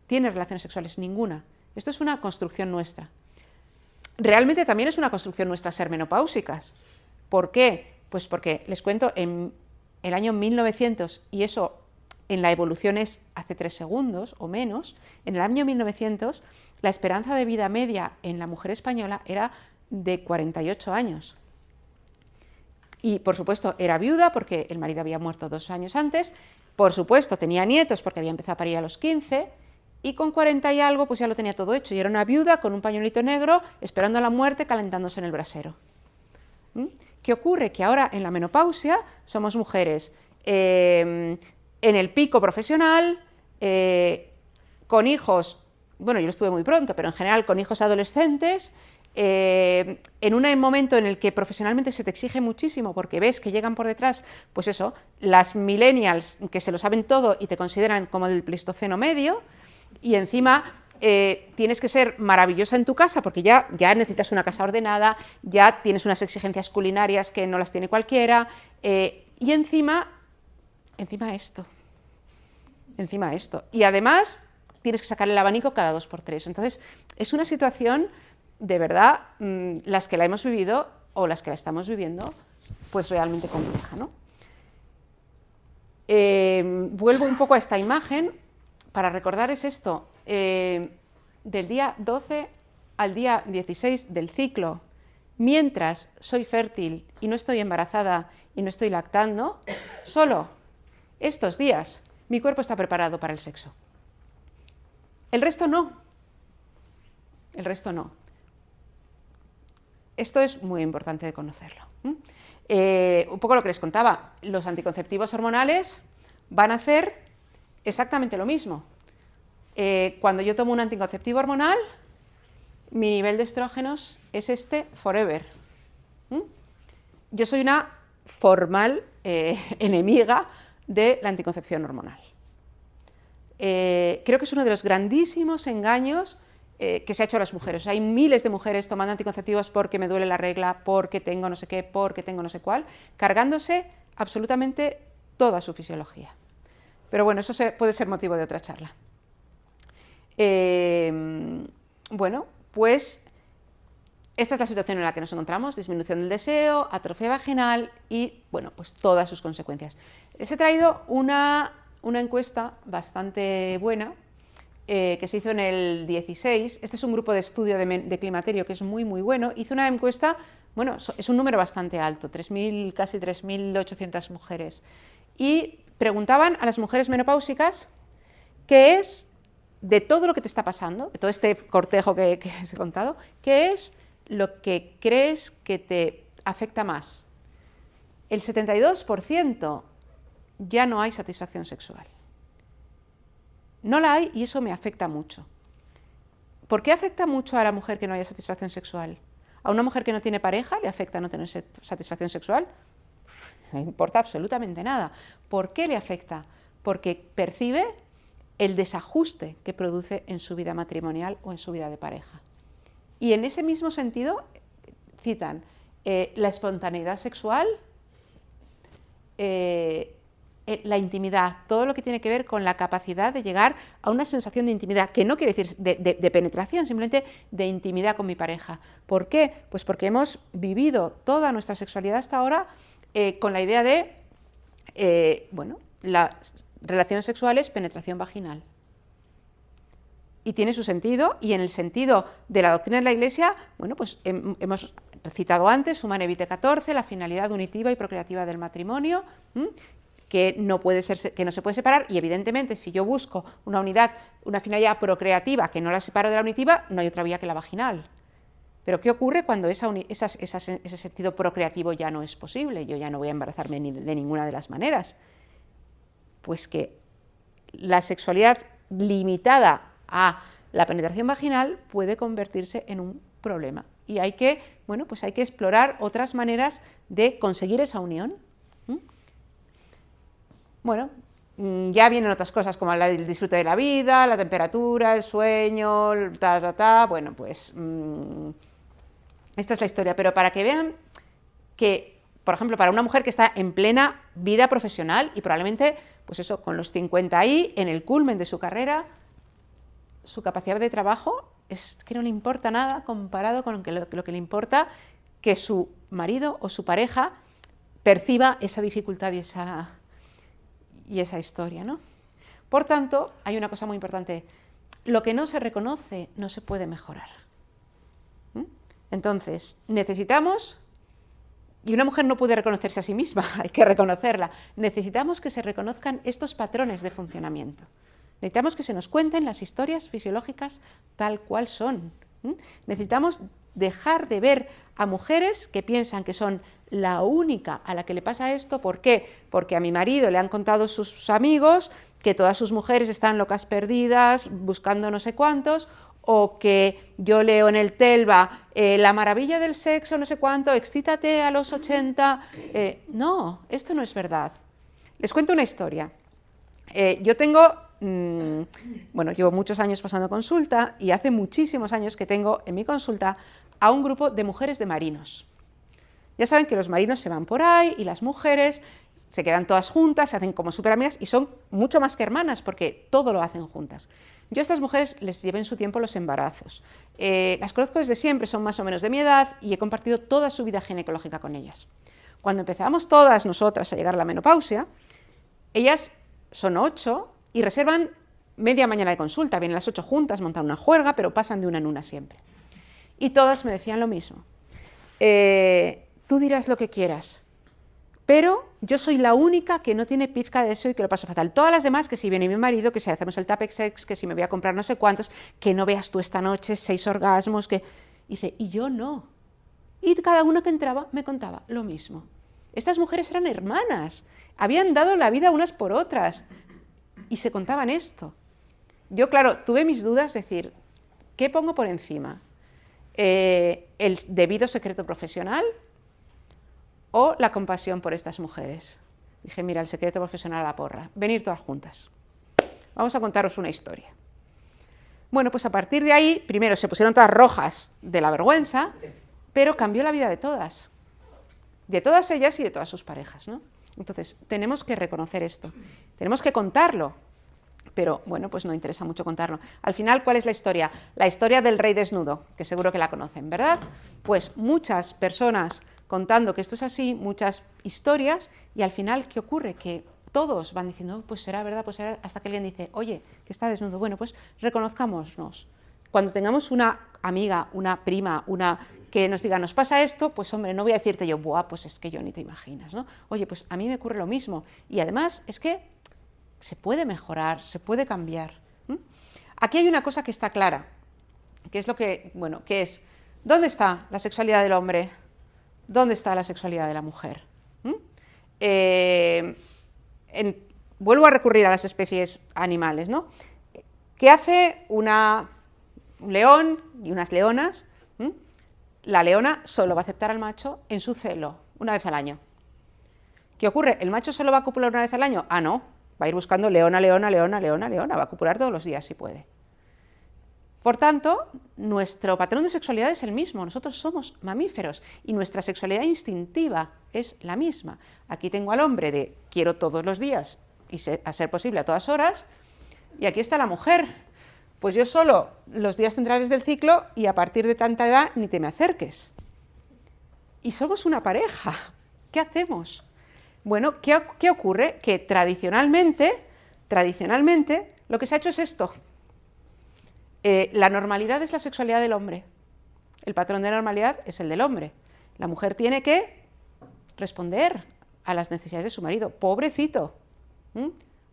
tiene relaciones sexuales, ninguna. Esto es una construcción nuestra. Realmente también es una construcción nuestra ser menopáusicas. ¿Por qué? Pues porque, les cuento, en el año 1900, y eso en la evolución es hace 3 segundos o menos, en el año 1900 la esperanza de vida media en la mujer española era de 48 años. Y, por supuesto, era viuda porque el marido había muerto 2 años antes, por supuesto, tenía nietos porque había empezado a parir a los 15, y con 40 y algo pues ya lo tenía todo hecho, y era una viuda con un pañuelito negro esperando a la muerte calentándose en el brasero. ¿Qué ocurre? Que ahora en la menopausia somos mujeres en el pico profesional, con hijos, bueno, yo lo estuve muy pronto, pero en general con hijos adolescentes, en un momento en el que profesionalmente se te exige muchísimo porque ves que llegan por detrás, pues eso, las millennials que se lo saben todo y te consideran como del Pleistoceno medio, y encima tienes que ser maravillosa en tu casa porque ya necesitas una casa ordenada, ya tienes unas exigencias culinarias que no las tiene cualquiera, y encima esto. Y además tienes que sacar el abanico cada 2 por 3. Entonces, es una situación, de verdad, las que la hemos vivido o las que la estamos viviendo, pues realmente compleja, ¿no? Vuelvo un poco a esta imagen para recordarles esto. Del día 12 al día 16 del ciclo, mientras soy fértil y no estoy embarazada y no estoy lactando, solo estos días mi cuerpo está preparado para el sexo. El resto no. El resto no. Esto es muy importante de conocerlo. Un poco lo que les contaba, los anticonceptivos hormonales van a hacer exactamente lo mismo. Cuando yo tomo un anticonceptivo hormonal, mi nivel de estrógenos es este forever. Yo soy una formal enemiga de la anticoncepción hormonal. Creo que es uno de los grandísimos engaños que se ha hecho a las mujeres. Hay miles de mujeres tomando anticonceptivos porque me duele la regla, porque tengo no sé qué, porque tengo no sé cuál, cargándose absolutamente toda su fisiología. Pero bueno, eso puede ser motivo de otra charla. Bueno, pues esta es la situación en la que nos encontramos: disminución del deseo, atrofia vaginal y, bueno, pues todas sus consecuencias. Les he traído una encuesta bastante buena que se hizo en el 16. Este es un grupo de estudio de climaterio que es muy, muy bueno. Hizo una encuesta, bueno, es un número bastante alto, casi 3.800 mujeres. Y preguntaban a las mujeres menopáusicas qué es, de todo lo que te está pasando, de todo este cortejo que les he contado, qué es lo que crees que te afecta más. El 72% ya no hay satisfacción sexual. No la hay y eso me afecta mucho. ¿Por qué afecta mucho a la mujer que no haya satisfacción sexual? ¿A una mujer que no tiene pareja le afecta no tener satisfacción sexual? No importa absolutamente nada. ¿Por qué le afecta? Porque percibe el desajuste que produce en su vida matrimonial o en su vida de pareja. Y en ese mismo sentido citan la espontaneidad sexual, la intimidad, todo lo que tiene que ver con la capacidad de llegar a una sensación de intimidad, que no quiere decir de penetración, simplemente de intimidad con mi pareja. ¿Por qué? Pues porque hemos vivido toda nuestra sexualidad hasta ahora con la idea de, bueno, las relaciones sexuales, penetración vaginal. Y tiene su sentido, y en el sentido de la doctrina de la Iglesia, bueno, pues hemos citado antes, Humanae Vitae 14, la finalidad unitiva y procreativa del matrimonio, que no se puede separar, y evidentemente si yo busco una unidad, una finalidad procreativa que no la separo de la unitiva, no hay otra vía que la vaginal. Pero ¿qué ocurre cuando ese sentido procreativo ya no es posible? Yo ya no voy a embarazarme de ninguna de las maneras. Pues que la sexualidad limitada a la penetración vaginal puede convertirse en un problema. Y hay que, bueno, pues hay que explorar otras maneras de conseguir esa unión. Bueno, ya vienen otras cosas como el disfrute de la vida, la temperatura, el sueño, bueno, pues esta es la historia. Pero para que vean que, por ejemplo, para una mujer que está en plena vida profesional y probablemente, pues eso, con los 50 ahí, en el culmen de su carrera, su capacidad de trabajo es que no le importa nada comparado con lo que le importa que su marido o su pareja perciba esa dificultad y esa historia, ¿no? Por tanto, hay una cosa muy importante: lo que no se reconoce no se puede mejorar. Entonces, necesitamos, y una mujer no puede reconocerse a sí misma, hay que reconocerla, necesitamos que se reconozcan estos patrones de funcionamiento. Necesitamos que se nos cuenten las historias fisiológicas tal cual son. Necesitamos dejar de ver a mujeres que piensan que son la única a la que le pasa esto. ¿Por qué? Porque a mi marido le han contado sus amigos que todas sus mujeres están locas perdidas, buscando no sé cuántos, o que yo leo en el Telva la maravilla del sexo, no sé cuánto, excítate a los 80. No, esto no es verdad. Les cuento una historia. Yo tengo, bueno, llevo muchos años pasando consulta y hace muchísimos años que tengo en mi consulta a un grupo de mujeres de marinos. Ya saben que los marinos se van por ahí y las mujeres se quedan todas juntas, se hacen como súper amigas y son mucho más que hermanas porque todo lo hacen juntas. Yo a estas mujeres les llevé en su tiempo los embarazos. Las conozco desde siempre, son más o menos de mi edad y he compartido toda su vida ginecológica con ellas. Cuando empezamos todas nosotras a llegar a la menopausia, ellas son 8 y reservan media mañana de consulta, vienen las 8 juntas, montan una juerga, pero pasan de una en una siempre. Y todas me decían lo mismo. Tú dirás lo que quieras, pero yo soy la única que no tiene pizca de eso y que lo paso fatal. Todas las demás, que si viene mi marido, que si hacemos el tapex sex, que si me voy a comprar no sé cuántos, que no veas tú esta noche 6 orgasmos, que... Dice, y yo no. Y cada una que entraba me contaba lo mismo. Estas mujeres eran hermanas, habían dado la vida unas por otras y se contaban esto. Yo, claro, tuve mis dudas, decir, ¿qué pongo por encima? ¿El debido secreto profesional o la compasión por estas mujeres? Dije, mira, el secreto profesional a la porra, venir todas juntas. Vamos a contaros una historia. Bueno, pues a partir de ahí, primero se pusieron todas rojas de la vergüenza, pero cambió la vida de todas ellas y de todas sus parejas, ¿no? Entonces, tenemos que reconocer esto, tenemos que contarlo, pero bueno, pues no interesa mucho contarlo. Al final, ¿cuál es la historia? La historia del rey desnudo, que seguro que la conocen, ¿verdad? Pues muchas personas contando que esto es así, muchas historias, y al final, ¿qué ocurre? Que todos van diciendo, pues será verdad, pues será, hasta que alguien dice, oye, que está desnudo. Bueno, pues reconozcámonos. Cuando tengamos una amiga, una prima, una que nos diga, nos pasa esto, pues hombre, no voy a decirte yo, buah, pues es que yo ni te imaginas, ¿no? Oye, pues a mí me ocurre lo mismo. Y además es que se puede mejorar, se puede cambiar. Aquí hay una cosa que está clara, que es lo que, bueno, que es, ¿dónde está la sexualidad del hombre? ¿Dónde está la sexualidad de la mujer? Vuelvo a recurrir a las especies animales, ¿no? ¿Qué hace un león y unas leonas? La leona solo va a aceptar al macho en su celo, una vez al año. ¿Qué ocurre? ¿El macho solo va a copular una vez al año? Ah, no, va a ir buscando leona, leona, leona, leona, leona, va a copular todos los días si puede. Por tanto, nuestro patrón de sexualidad es el mismo, nosotros somos mamíferos y nuestra sexualidad instintiva es la misma. Aquí tengo al hombre de quiero todos los días y a ser posible a todas horas, y aquí está la mujer. Pues yo solo los días centrales del ciclo y a partir de tanta edad ni te me acerques. Y somos una pareja. ¿Qué hacemos? Bueno, ¿qué ocurre? Que tradicionalmente, lo que se ha hecho es esto. La normalidad es la sexualidad del hombre. El patrón de normalidad es el del hombre. La mujer tiene que responder a las necesidades de su marido. Pobrecito.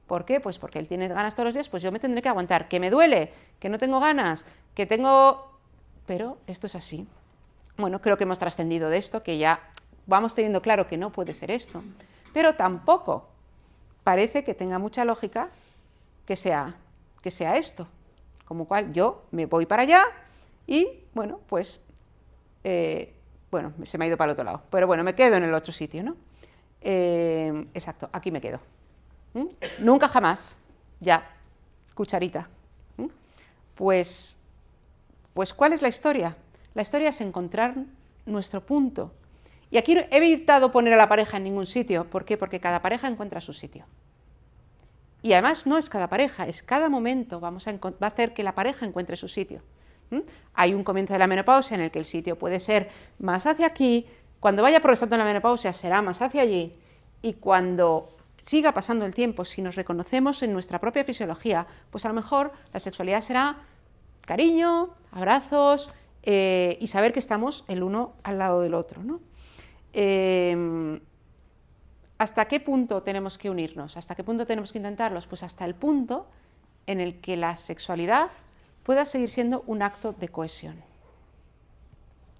¿Por qué? Pues porque él tiene ganas todos los días, pues yo me tendré que aguantar. ¿Que me duele? ¿Que no tengo ganas? ¿Que tengo...? Pero esto es así. Bueno, creo que hemos trascendido de esto, que ya vamos teniendo claro que no puede ser esto. Pero tampoco parece que tenga mucha lógica que sea esto. Como cual yo me voy para allá y, bueno, pues... bueno, se me ha ido para el otro lado. Pero bueno, me quedo en el otro sitio, ¿no? Exacto, aquí me quedo. Nunca jamás, ya, cucharita. Pues, ¿cuál es la historia? La historia es encontrar nuestro punto. Y aquí he evitado poner a la pareja en ningún sitio. ¿Por qué? Porque cada pareja encuentra su sitio. Y además no es cada pareja, es cada momento va a hacer que la pareja encuentre su sitio. Hay un comienzo de la menopausia en el que el sitio puede ser más hacia aquí, cuando vaya progresando la menopausia será más hacia allí, y cuando siga pasando el tiempo, si nos reconocemos en nuestra propia fisiología, pues a lo mejor la sexualidad será cariño, abrazos y saber que estamos el uno al lado del otro, ¿no? ¿Hasta qué punto tenemos que unirnos? ¿Hasta qué punto tenemos que intentarlos? Pues hasta el punto en el que la sexualidad pueda seguir siendo un acto de cohesión.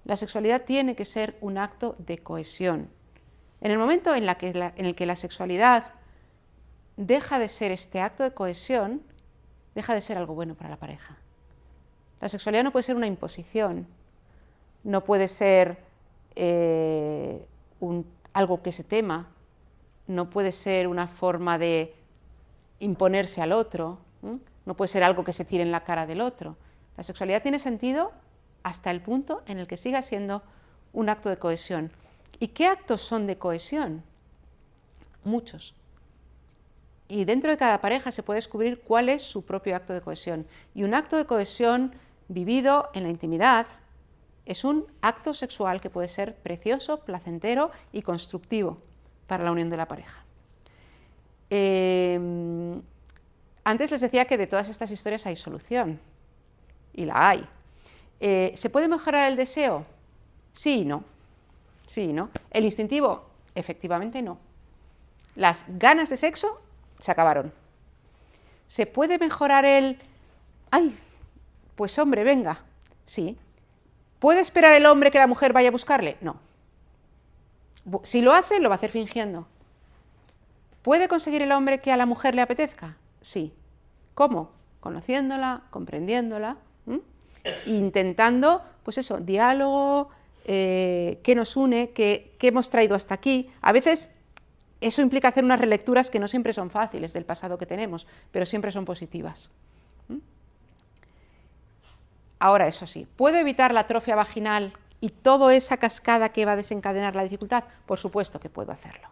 La sexualidad tiene que ser un acto de cohesión. En el momento en el que la sexualidad deja de ser este acto de cohesión, deja de ser algo bueno para la pareja. La sexualidad no puede ser una imposición, no puede ser algo que se tema, no puede ser una forma de imponerse al otro, no puede ser algo que se tire en la cara del otro. La sexualidad tiene sentido hasta el punto en el que siga siendo un acto de cohesión. ¿Y qué actos son de cohesión? muchos. Y dentro de cada pareja se puede descubrir cuál es su propio acto de cohesión. Y un acto de cohesión vivido en la intimidad es un acto sexual que puede ser precioso, placentero y constructivo para la unión de la pareja. Antes les decía que de todas estas historias hay solución, y la hay. ¿Se puede mejorar el deseo? Sí y no. Sí y no. ¿El instintivo? Efectivamente no. Las ganas de sexo se acabaron. ¿Se puede mejorar el... ¡Ay! Pues hombre, venga. Sí. ¿Puede esperar el hombre que la mujer vaya a buscarle? No. Si lo hace, lo va a hacer fingiendo. ¿Puede conseguir el hombre que a la mujer le apetezca? Sí. ¿Cómo? Conociéndola, comprendiéndola, intentando, pues eso, diálogo, qué nos une, qué hemos traído hasta aquí. A veces eso implica hacer unas relecturas que no siempre son fáciles del pasado que tenemos, pero siempre son positivas. Ahora, eso sí, ¿puedo evitar la atrofia vaginal y toda esa cascada que va a desencadenar la dificultad? Por supuesto que puedo hacerlo.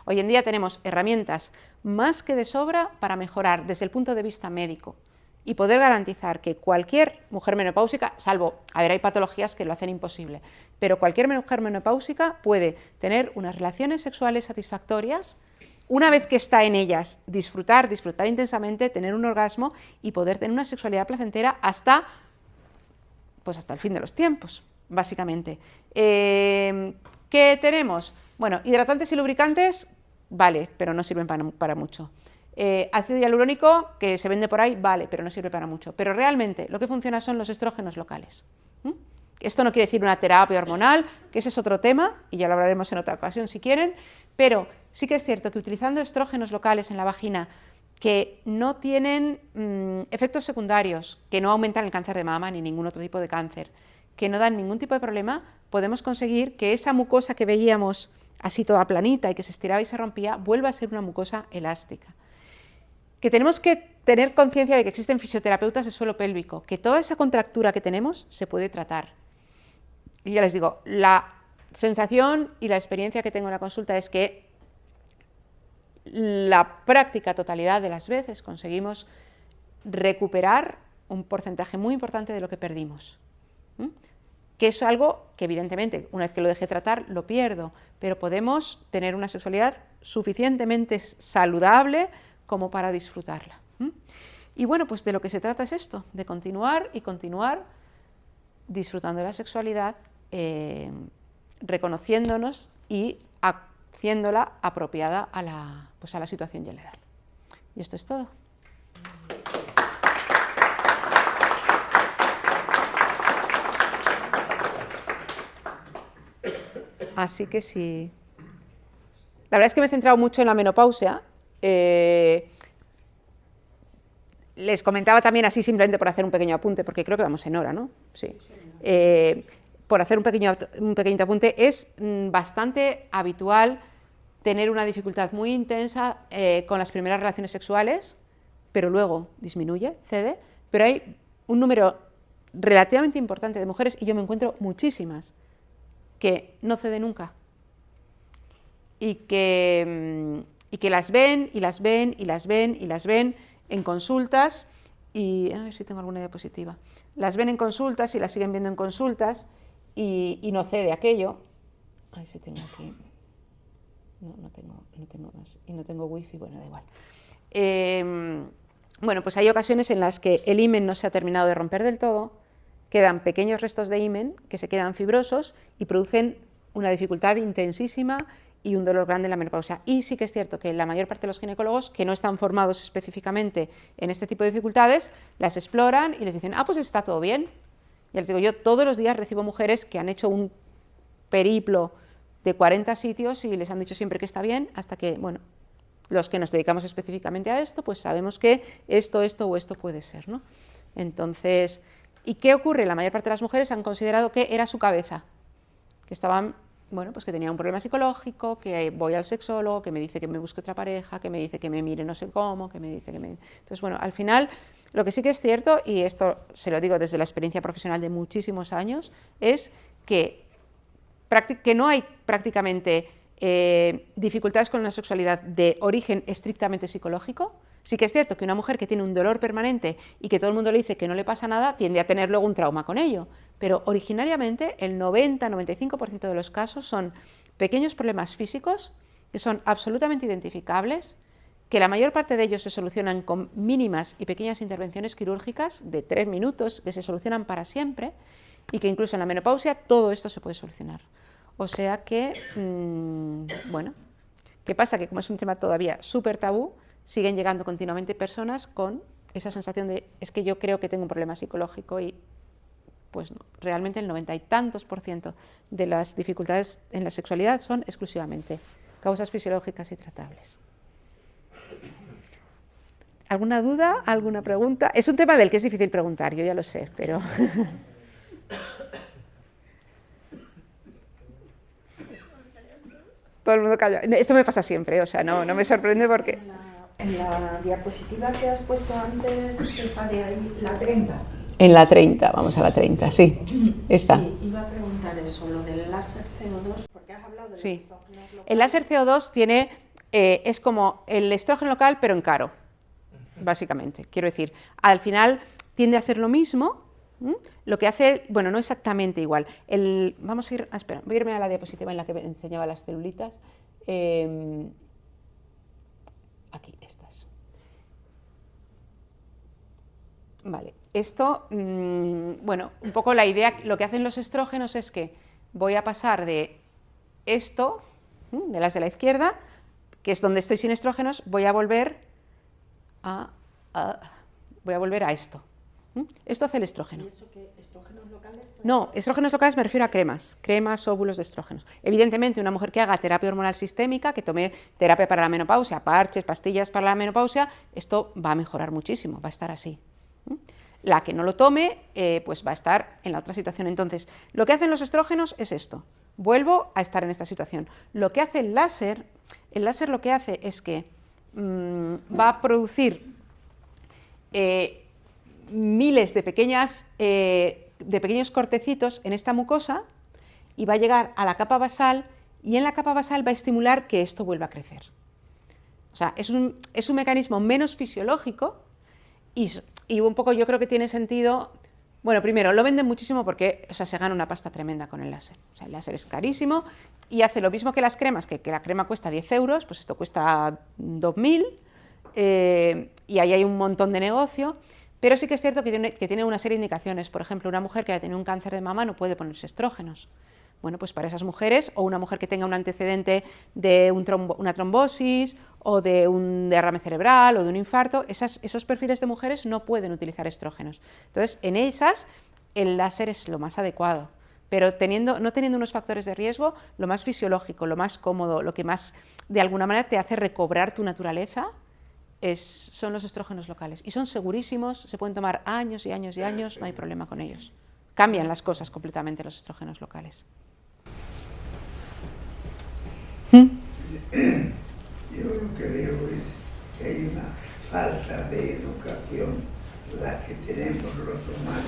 Hoy en día tenemos herramientas más que de sobra para mejorar desde el punto de vista médico y poder garantizar que cualquier mujer menopáusica, salvo, hay patologías que lo hacen imposible, pero cualquier mujer menopáusica puede tener unas relaciones sexuales satisfactorias, una vez que está en ellas, disfrutar intensamente, tener un orgasmo y poder tener una sexualidad placentera hasta el fin de los tiempos, básicamente. ¿Qué tenemos? Bueno, hidratantes y lubricantes, vale, pero no sirven para mucho. Ácido hialurónico, que se vende por ahí, vale, pero no sirve para mucho. Pero realmente lo que funciona son los estrógenos locales. Esto no quiere decir una terapia hormonal, que ese es otro tema, y ya lo hablaremos en otra ocasión si quieren, pero sí que es cierto que utilizando estrógenos locales en la vagina que no tienen efectos secundarios, que no aumentan el cáncer de mama ni ningún otro tipo de cáncer, que no dan ningún tipo de problema, podemos conseguir que esa mucosa que veíamos así toda planita y que se estiraba y se rompía, vuelva a ser una mucosa elástica. Que tenemos que tener conciencia de que existen fisioterapeutas de suelo pélvico, que toda esa contractura que tenemos se puede tratar. Y ya les digo, la sensación y la experiencia que tengo en la consulta es que la práctica totalidad de las veces conseguimos recuperar un porcentaje muy importante de lo que perdimos. Que es algo que evidentemente una vez que lo dejé tratar lo pierdo, pero podemos tener una sexualidad suficientemente saludable como para disfrutarla. Y bueno, pues de lo que se trata es esto, de continuar y continuar disfrutando de la sexualidad, reconociéndonos y haciéndola apropiada a la situación y a la edad. Y esto es todo. Así que sí. La verdad es que me he centrado mucho en la menopausia. Les comentaba también así simplemente por hacer un pequeño apunte, porque creo que vamos en hora, ¿no? Sí. Por hacer un pequeñito apunte, es bastante habitual tener una dificultad muy intensa con las primeras relaciones sexuales, pero luego disminuye, cede, pero hay un número relativamente importante de mujeres, y yo me encuentro muchísimas, que no cede nunca y que las ven y las ven y las ven y las ven en consultas y a ver si tengo alguna diapositiva. Las ven en consultas y las siguen viendo en consultas y no cede aquello. A ver si tengo aquí. No tengo más. Y no tengo wifi, bueno, da igual. Bueno, pues hay ocasiones en las que el himen no se ha terminado de romper del todo, quedan pequeños restos de himen que se quedan fibrosos y producen una dificultad intensísima y un dolor grande en la menopausia. Y sí que es cierto que la mayor parte de los ginecólogos que no están formados específicamente en este tipo de dificultades, las exploran y les dicen, pues está todo bien. Ya les digo, yo todos los días recibo mujeres que han hecho un periplo de 40 sitios y les han dicho siempre que está bien, hasta que, bueno, los que nos dedicamos específicamente a esto, pues sabemos que esto o esto puede ser, ¿no? Entonces, ¿y qué ocurre? La mayor parte de las mujeres han considerado que era su cabeza, que estaban, bueno, pues que tenía un problema psicológico, que voy al sexólogo, que me dice que me busque otra pareja, que me dice que me mire no sé cómo, que me dice que me... Entonces, bueno, al final, lo que sí que es cierto, y esto se lo digo desde la experiencia profesional de muchísimos años, es que no hay prácticamente dificultades con la sexualidad de origen estrictamente psicológico. Sí que es cierto que una mujer que tiene un dolor permanente y que todo el mundo le dice que no le pasa nada, tiende a tener luego un trauma con ello. Pero originariamente el 90-95% de los casos son pequeños problemas físicos que son absolutamente identificables, que la mayor parte de ellos se solucionan con mínimas y pequeñas intervenciones quirúrgicas de 3 minutos, que se solucionan para siempre, y que incluso en la menopausia todo esto se puede solucionar. O sea que, bueno, ¿qué pasa? Que como es un tema todavía súper tabú, siguen llegando continuamente personas con esa sensación de, es que yo creo que tengo un problema psicológico y pues no, realmente el 90 y tantos % de las dificultades en la sexualidad son exclusivamente causas fisiológicas y tratables. ¿Alguna duda? ¿Alguna pregunta? Es un tema del que es difícil preguntar, yo ya lo sé, pero... Todo el mundo calla. Esto me pasa siempre, o sea, no me sorprende porque... En la diapositiva que has puesto antes, esa de ahí, la 30. En la 30, vamos a la 30, sí, esta. Sí, iba a preguntar eso, lo del láser CO2, porque has hablado de Sí. El láser CO2 tiene, es como el estrógeno local, pero en caro, básicamente. Quiero decir, al final tiende a hacer lo mismo, lo que hace, bueno, no exactamente igual. Vamos a ir, espera, voy a irme a la diapositiva en la que enseñaba las celulitas. Aquí, estas. Vale, esto, bueno, un poco la idea, lo que hacen los estrógenos es que voy a pasar de esto, de las de la izquierda, que es donde estoy sin estrógenos, voy a volver a esto. Esto hace el estrógeno. ¿Y eso qué? ¿Estrógenos locales? No, estrógenos locales me refiero a cremas, óvulos de estrógenos. Evidentemente, una mujer que haga terapia hormonal sistémica, que tome terapia para la menopausia, parches, pastillas para la menopausia, esto va a mejorar muchísimo, va a estar así. La que no lo tome, pues va a estar en la otra situación. Entonces, lo que hacen los estrógenos es esto. Vuelvo a estar en esta situación. Lo que hace el láser lo que hace es que va a producir miles de pequeños cortecitos en esta mucosa y va a llegar a la capa basal y en la capa basal va a estimular que esto vuelva a crecer. O sea, es un mecanismo menos fisiológico y un poco yo creo que tiene sentido. Bueno, primero, lo venden muchísimo porque, o sea, se gana una pasta tremenda con el láser. O sea, el láser es carísimo y hace lo mismo que las cremas, que la crema cuesta 10 euros, pues esto cuesta 2.000 y ahí hay un montón de negocio. Pero sí que es cierto que tiene una serie de indicaciones. Por ejemplo, una mujer que haya tenido un cáncer de mama no puede ponerse estrógenos. Bueno, pues para esas mujeres, o una mujer que tenga un antecedente de una trombosis, o de un derrame cerebral, o de un infarto, esos perfiles de mujeres no pueden utilizar estrógenos. Entonces, en esas, el láser es lo más adecuado. Pero no teniendo unos factores de riesgo, lo más fisiológico, lo más cómodo, lo que más, de alguna manera, te hace recobrar tu naturaleza, son los estrógenos locales. Y son segurísimos, se pueden tomar años y años y años, no hay problema con ellos. Cambian las cosas completamente los estrógenos locales. Yo lo que veo es que hay una falta de educación, la que tenemos los humanos.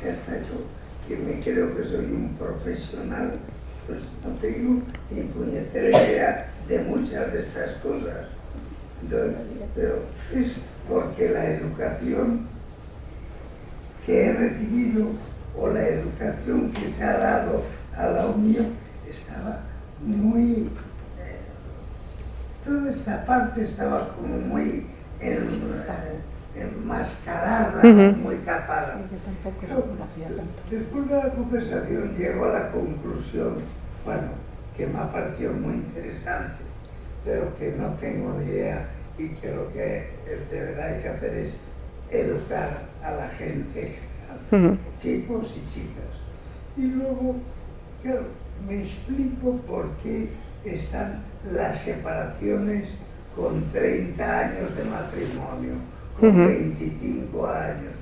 Hasta yo, que me creo que soy un profesional, pues no tengo ni puñetera idea de muchas de estas cosas. Entonces, pero es porque la educación que he recibido o la educación que se ha dado a la unión estaba muy... toda esta parte estaba como muy enmascarada, muy tapada. Después de la conversación llego a la conclusión, bueno, que me ha parecido muy interesante, pero que no tengo ni idea y que lo que de verdad hay que hacer es educar a la gente en general, chicos y chicas. Y luego, claro, me explico por qué están las separaciones con 30 años de matrimonio, con 25 años.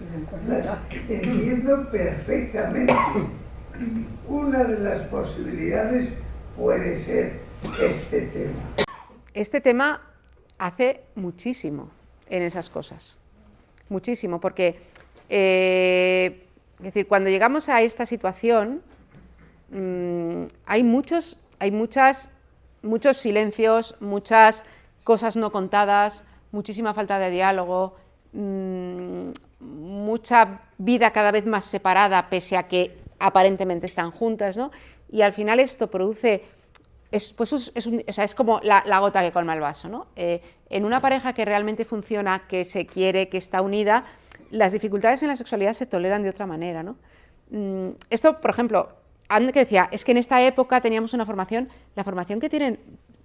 Las entiendo perfectamente. Y una de las posibilidades puede ser este tema. Este tema hace muchísimo en esas cosas. Muchísimo, porque es decir, cuando llegamos a esta situación, hay muchas muchos silencios, muchas cosas no contadas, muchísima falta de diálogo, mucha vida cada vez más separada, pese a que aparentemente están juntas, ¿no? Y al final esto produce, es como la gota que colma el vaso, ¿no? En una pareja que realmente funciona, que se quiere, que está unida, las dificultades en la sexualidad se toleran de otra manera, ¿no? Esto, por ejemplo, antes que decía, es que en esta época teníamos una formación, la formación que tienen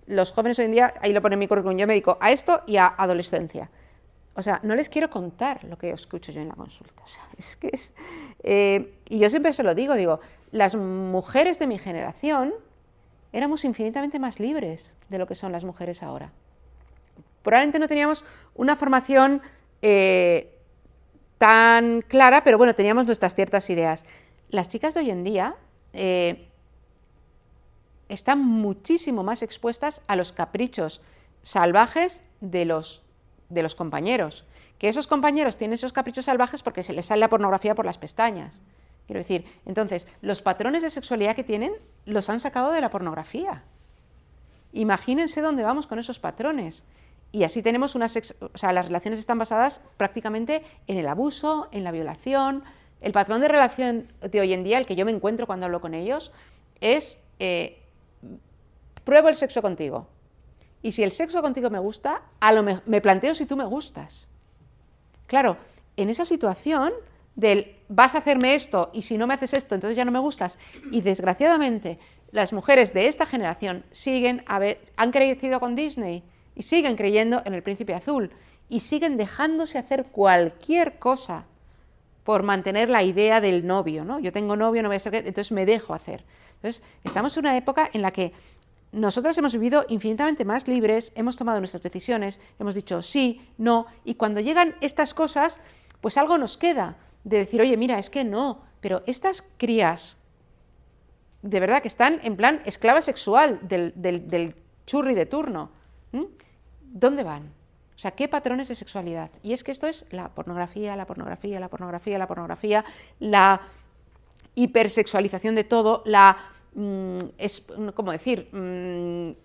los jóvenes hoy en día, ahí lo pone en mi currículum, yo me dedico a esto y a adolescencia. O sea, no les quiero contar lo que escucho yo en la consulta. O sea, es que es... y yo siempre se lo digo, las mujeres de mi generación éramos infinitamente más libres de lo que son las mujeres ahora. Probablemente no teníamos una formación tan clara, pero bueno, teníamos nuestras ciertas ideas. Las chicas de hoy en día están muchísimo más expuestas a los caprichos salvajes de los compañeros, que esos compañeros tienen esos caprichos salvajes porque se les sale la pornografía por las pestañas. Quiero decir, entonces, los patrones de sexualidad que tienen los han sacado de la pornografía. Imagínense dónde vamos con esos patrones. Y así tenemos las relaciones están basadas prácticamente en el abuso, en la violación. El patrón de relación de hoy en día, el que yo me encuentro cuando hablo con ellos, es pruebo el sexo contigo. Y si el sexo contigo me gusta, me planteo si tú me gustas. Claro, en esa situación del vas a hacerme esto y si no me haces esto, entonces ya no me gustas. Y desgraciadamente, las mujeres de esta generación han crecido con Disney y siguen creyendo en el Príncipe Azul y siguen dejándose hacer cualquier cosa por mantener la idea del novio, ¿no? Yo tengo novio, no voy a ser, entonces me dejo hacer. Entonces, estamos en una época en la que nosotras hemos vivido infinitamente más libres, hemos tomado nuestras decisiones, hemos dicho sí, no, y cuando llegan estas cosas, pues algo nos queda de decir, oye, mira, es que no, pero estas crías, de verdad que están en plan esclava sexual del churri de turno, ¿dónde van? O sea, ¿qué patrones de sexualidad? Y es que esto es la pornografía, la pornografía, la pornografía, la pornografía, la hipersexualización de todo, ¿cómo decir? El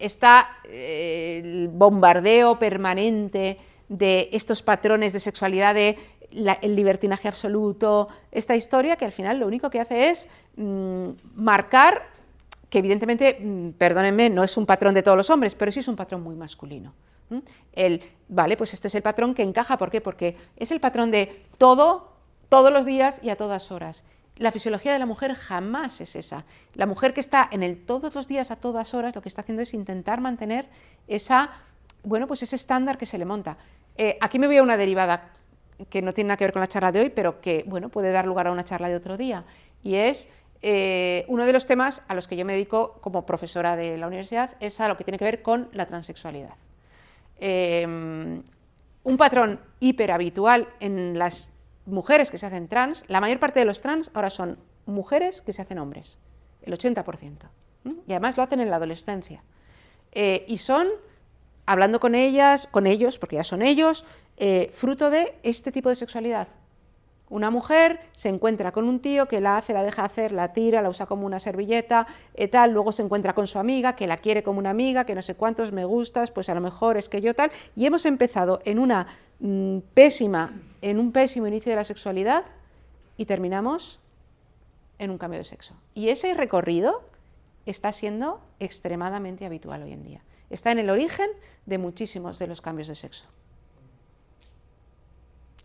bombardeo permanente de estos patrones de sexualidad, el libertinaje absoluto, esta historia que al final lo único que hace es marcar que evidentemente, perdónenme, no es un patrón de todos los hombres, pero sí es un patrón muy masculino. Vale, pues este es el patrón que encaja, ¿por qué? Porque es el patrón de todo, todos los días y a todas horas. La fisiología de la mujer jamás es esa. La mujer que está en el todos los días a todas horas, lo que está haciendo es intentar mantener ese estándar que se le monta. Aquí me voy a una derivada que no tiene nada que ver con la charla de hoy, pero que puede dar lugar a una charla de otro día, y es uno de los temas a los que yo me dedico como profesora de la universidad, es a lo que tiene que ver con la transexualidad. Un patrón hiperhabitual en las mujeres que se hacen trans, la mayor parte de los trans ahora son mujeres que se hacen hombres, el 80%, y además lo hacen en la adolescencia. Y son, hablando con ellos, porque ya son ellos, fruto de este tipo de sexualidad. Una mujer se encuentra con un tío que la deja hacer, la tira, la usa como una servilleta, luego se encuentra con su amiga, que la quiere como una amiga, que no sé cuántos me gustas, pues a lo mejor es que yo tal, y hemos empezado en un pésimo inicio de la sexualidad y terminamos en un cambio de sexo. Y ese recorrido está siendo extremadamente habitual hoy en día. Está en el origen de muchísimos de los cambios de sexo.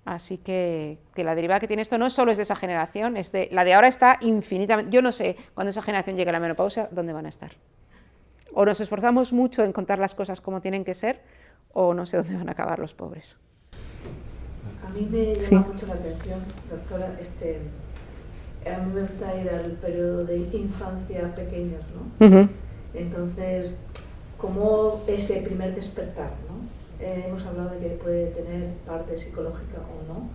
Así que la derivada que tiene esto no solo es de esa generación, la de ahora está infinitamente... Yo no sé, cuando esa generación llegue a la menopausia, ¿dónde van a estar? O nos esforzamos mucho en contar las cosas como tienen que ser, o no sé dónde van a acabar los pobres. A mí me llama mucho la atención, doctora, a mí me gusta ir al periodo de infancia pequeños, ¿no? Entonces, ¿cómo ese primer despertar, ¿no? Hemos hablado de que puede tener parte psicológica o no.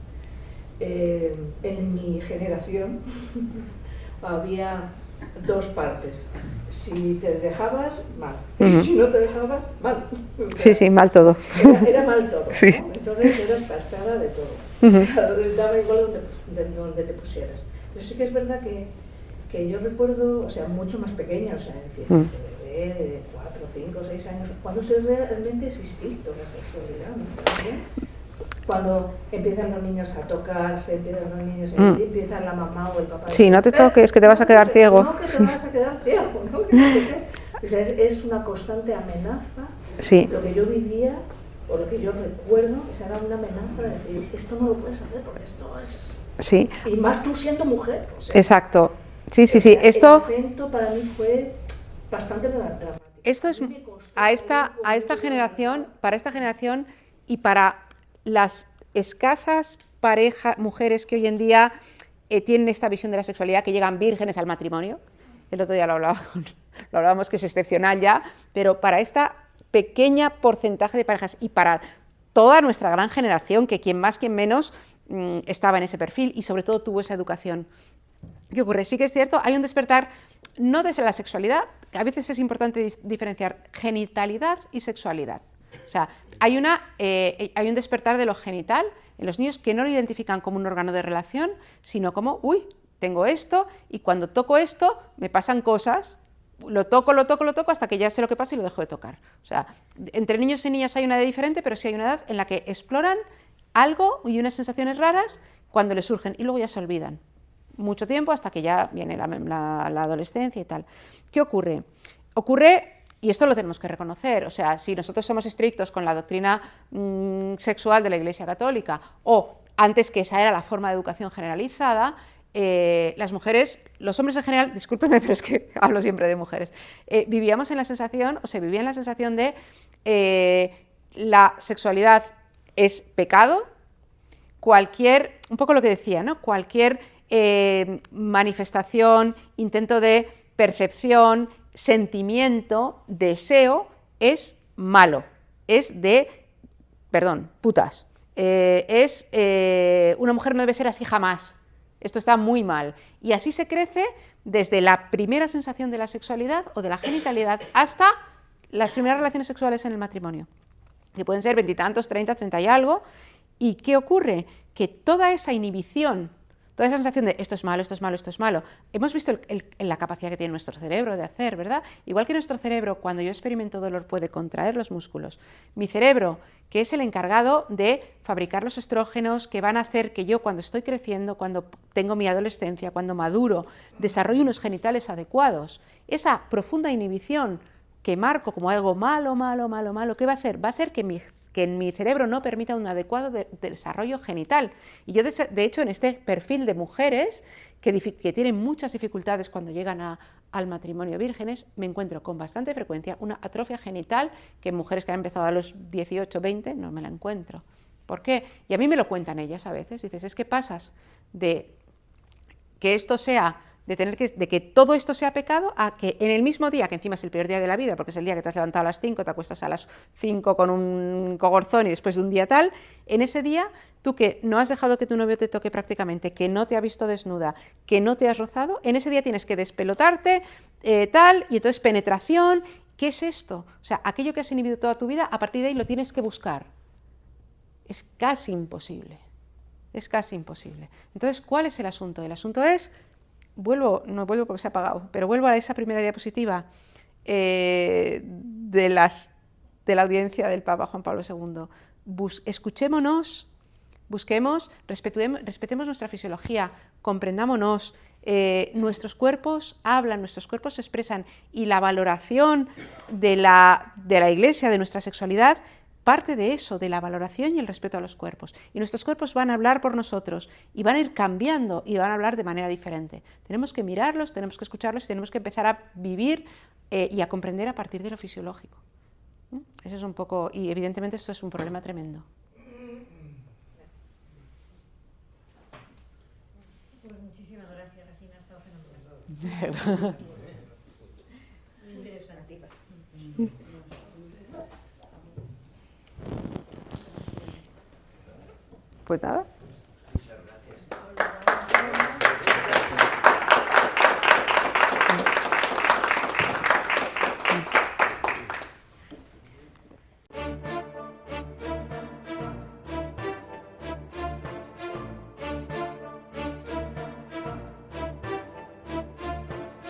En mi generación había dos partes. Si te dejabas, mal. Y si no te dejabas, mal. O sea, sí, mal todo. Era mal todo, ¿no? Sí. Entonces eras tachada de todo. O sea, daba igual donde te pusieras. Pero sí que es verdad que yo recuerdo, o sea, mucho más pequeña, o sea, es decir, de 4, 5, 6 años, cuando se realmente es instinto la sexualidad, ¿no? Cuando empiezan los niños a tocarse, empieza la mamá o el papá. Sí, no te toques, que te vas a quedar ciego. No, que te vas a quedar ciego, ¿no? O sea, es una constante amenaza. Sí. Lo que yo vivía, o lo que yo recuerdo, era una amenaza de decir, esto no lo puedes hacer porque esto es... Sí. Y más tú siendo mujer. O sea, exacto. Sí, sí, sí. Esto... El acento para mí fue bastante dramático. Esto es a esta generación, para esta generación y para las escasas mujeres que hoy en día tienen esta visión de la sexualidad, que llegan vírgenes al matrimonio. El otro día lo hablábamos, que es excepcional ya, pero para esta pequeña porcentaje de parejas y para toda nuestra gran generación, que quien más, quien menos, estaba en ese perfil y sobre todo tuvo esa educación. ¿Qué ocurre? Sí que es cierto, hay un despertar, no desde la sexualidad, que a veces es importante diferenciar genitalidad y sexualidad. O sea, hay un despertar de lo genital en los niños que no lo identifican como un órgano de relación, sino como, uy, tengo esto y cuando toco esto me pasan cosas, lo toco hasta que ya sé lo que pasa y lo dejo de tocar. O sea, entre niños y niñas hay una edad diferente, pero sí hay una edad en la que exploran algo y unas sensaciones raras cuando les surgen y luego ya se olvidan. Mucho tiempo hasta que ya viene la adolescencia y tal. ¿Qué ocurre? Y esto lo tenemos que reconocer, o sea, si nosotros somos estrictos con la doctrina sexual de la Iglesia Católica, o antes que esa era la forma de educación generalizada, las mujeres, los hombres en general, discúlpenme, pero es que hablo siempre de mujeres, vivíamos en la sensación, o se vivía en la sensación de la sexualidad es pecado, un poco lo que decía, ¿no? Cualquier manifestación, intento de percepción, sentimiento, deseo, es malo, es putas. Una mujer no debe ser así jamás, esto está muy mal. Y así se crece desde la primera sensación de la sexualidad o de la genitalidad hasta las primeras relaciones sexuales en el matrimonio, que pueden ser 20 y tantos, 30, 30 y algo. ¿Y qué ocurre? Que toda esa inhibición, toda esa sensación de esto es malo, esto es malo, esto es malo, hemos visto la capacidad que tiene nuestro cerebro de hacer, ¿verdad? Igual que nuestro cerebro, cuando yo experimento dolor, puede contraer los músculos. Mi cerebro, que es el encargado de fabricar los estrógenos que van a hacer que yo, cuando estoy creciendo, cuando tengo mi adolescencia, cuando maduro, desarrollo unos genitales adecuados. Esa profunda inhibición que marco como algo malo, ¿qué va a hacer? Va a hacer que en mi cerebro no permita un adecuado desarrollo genital. Y yo, de hecho, en este perfil de mujeres que tienen muchas dificultades cuando llegan al matrimonio vírgenes, me encuentro con bastante frecuencia una atrofia genital que en mujeres que han empezado a los 18, 20, no me la encuentro. ¿Por qué? Y a mí me lo cuentan ellas a veces. Dices, es que pasas de que esto sea... de que todo esto sea pecado, a que en el mismo día, que encima es el peor día de la vida, porque es el día que te has levantado a las 5, te acuestas a las 5 con un cogorzón y después de un día tal, en ese día, tú que no has dejado que tu novio te toque prácticamente, que no te ha visto desnuda, que no te has rozado, en ese día tienes que despelotarte, y entonces penetración. ¿Qué es esto? O sea, aquello que has inhibido toda tu vida, a partir de ahí lo tienes que buscar. Es casi imposible. Es casi imposible. Entonces, ¿cuál es el asunto? El asunto es... no vuelvo porque se ha apagado, pero vuelvo a esa primera diapositiva de la audiencia del Papa Juan Pablo II. Escuchémonos, busquemos, respetemos nuestra fisiología, comprendámonos, nuestros cuerpos hablan, nuestros cuerpos se expresan, y la valoración de la Iglesia, de nuestra sexualidad, parte de eso, de la valoración y el respeto a los cuerpos. Y nuestros cuerpos van a hablar por nosotros y van a ir cambiando y van a hablar de manera diferente. Tenemos que mirarlos, tenemos que escucharlos y tenemos que empezar a vivir y a comprender a partir de lo fisiológico. Eso es un poco... Y evidentemente esto es un problema tremendo. Pues muchísimas gracias, Regina. Ha estado fenomenal. Muy interesante. Pues nada.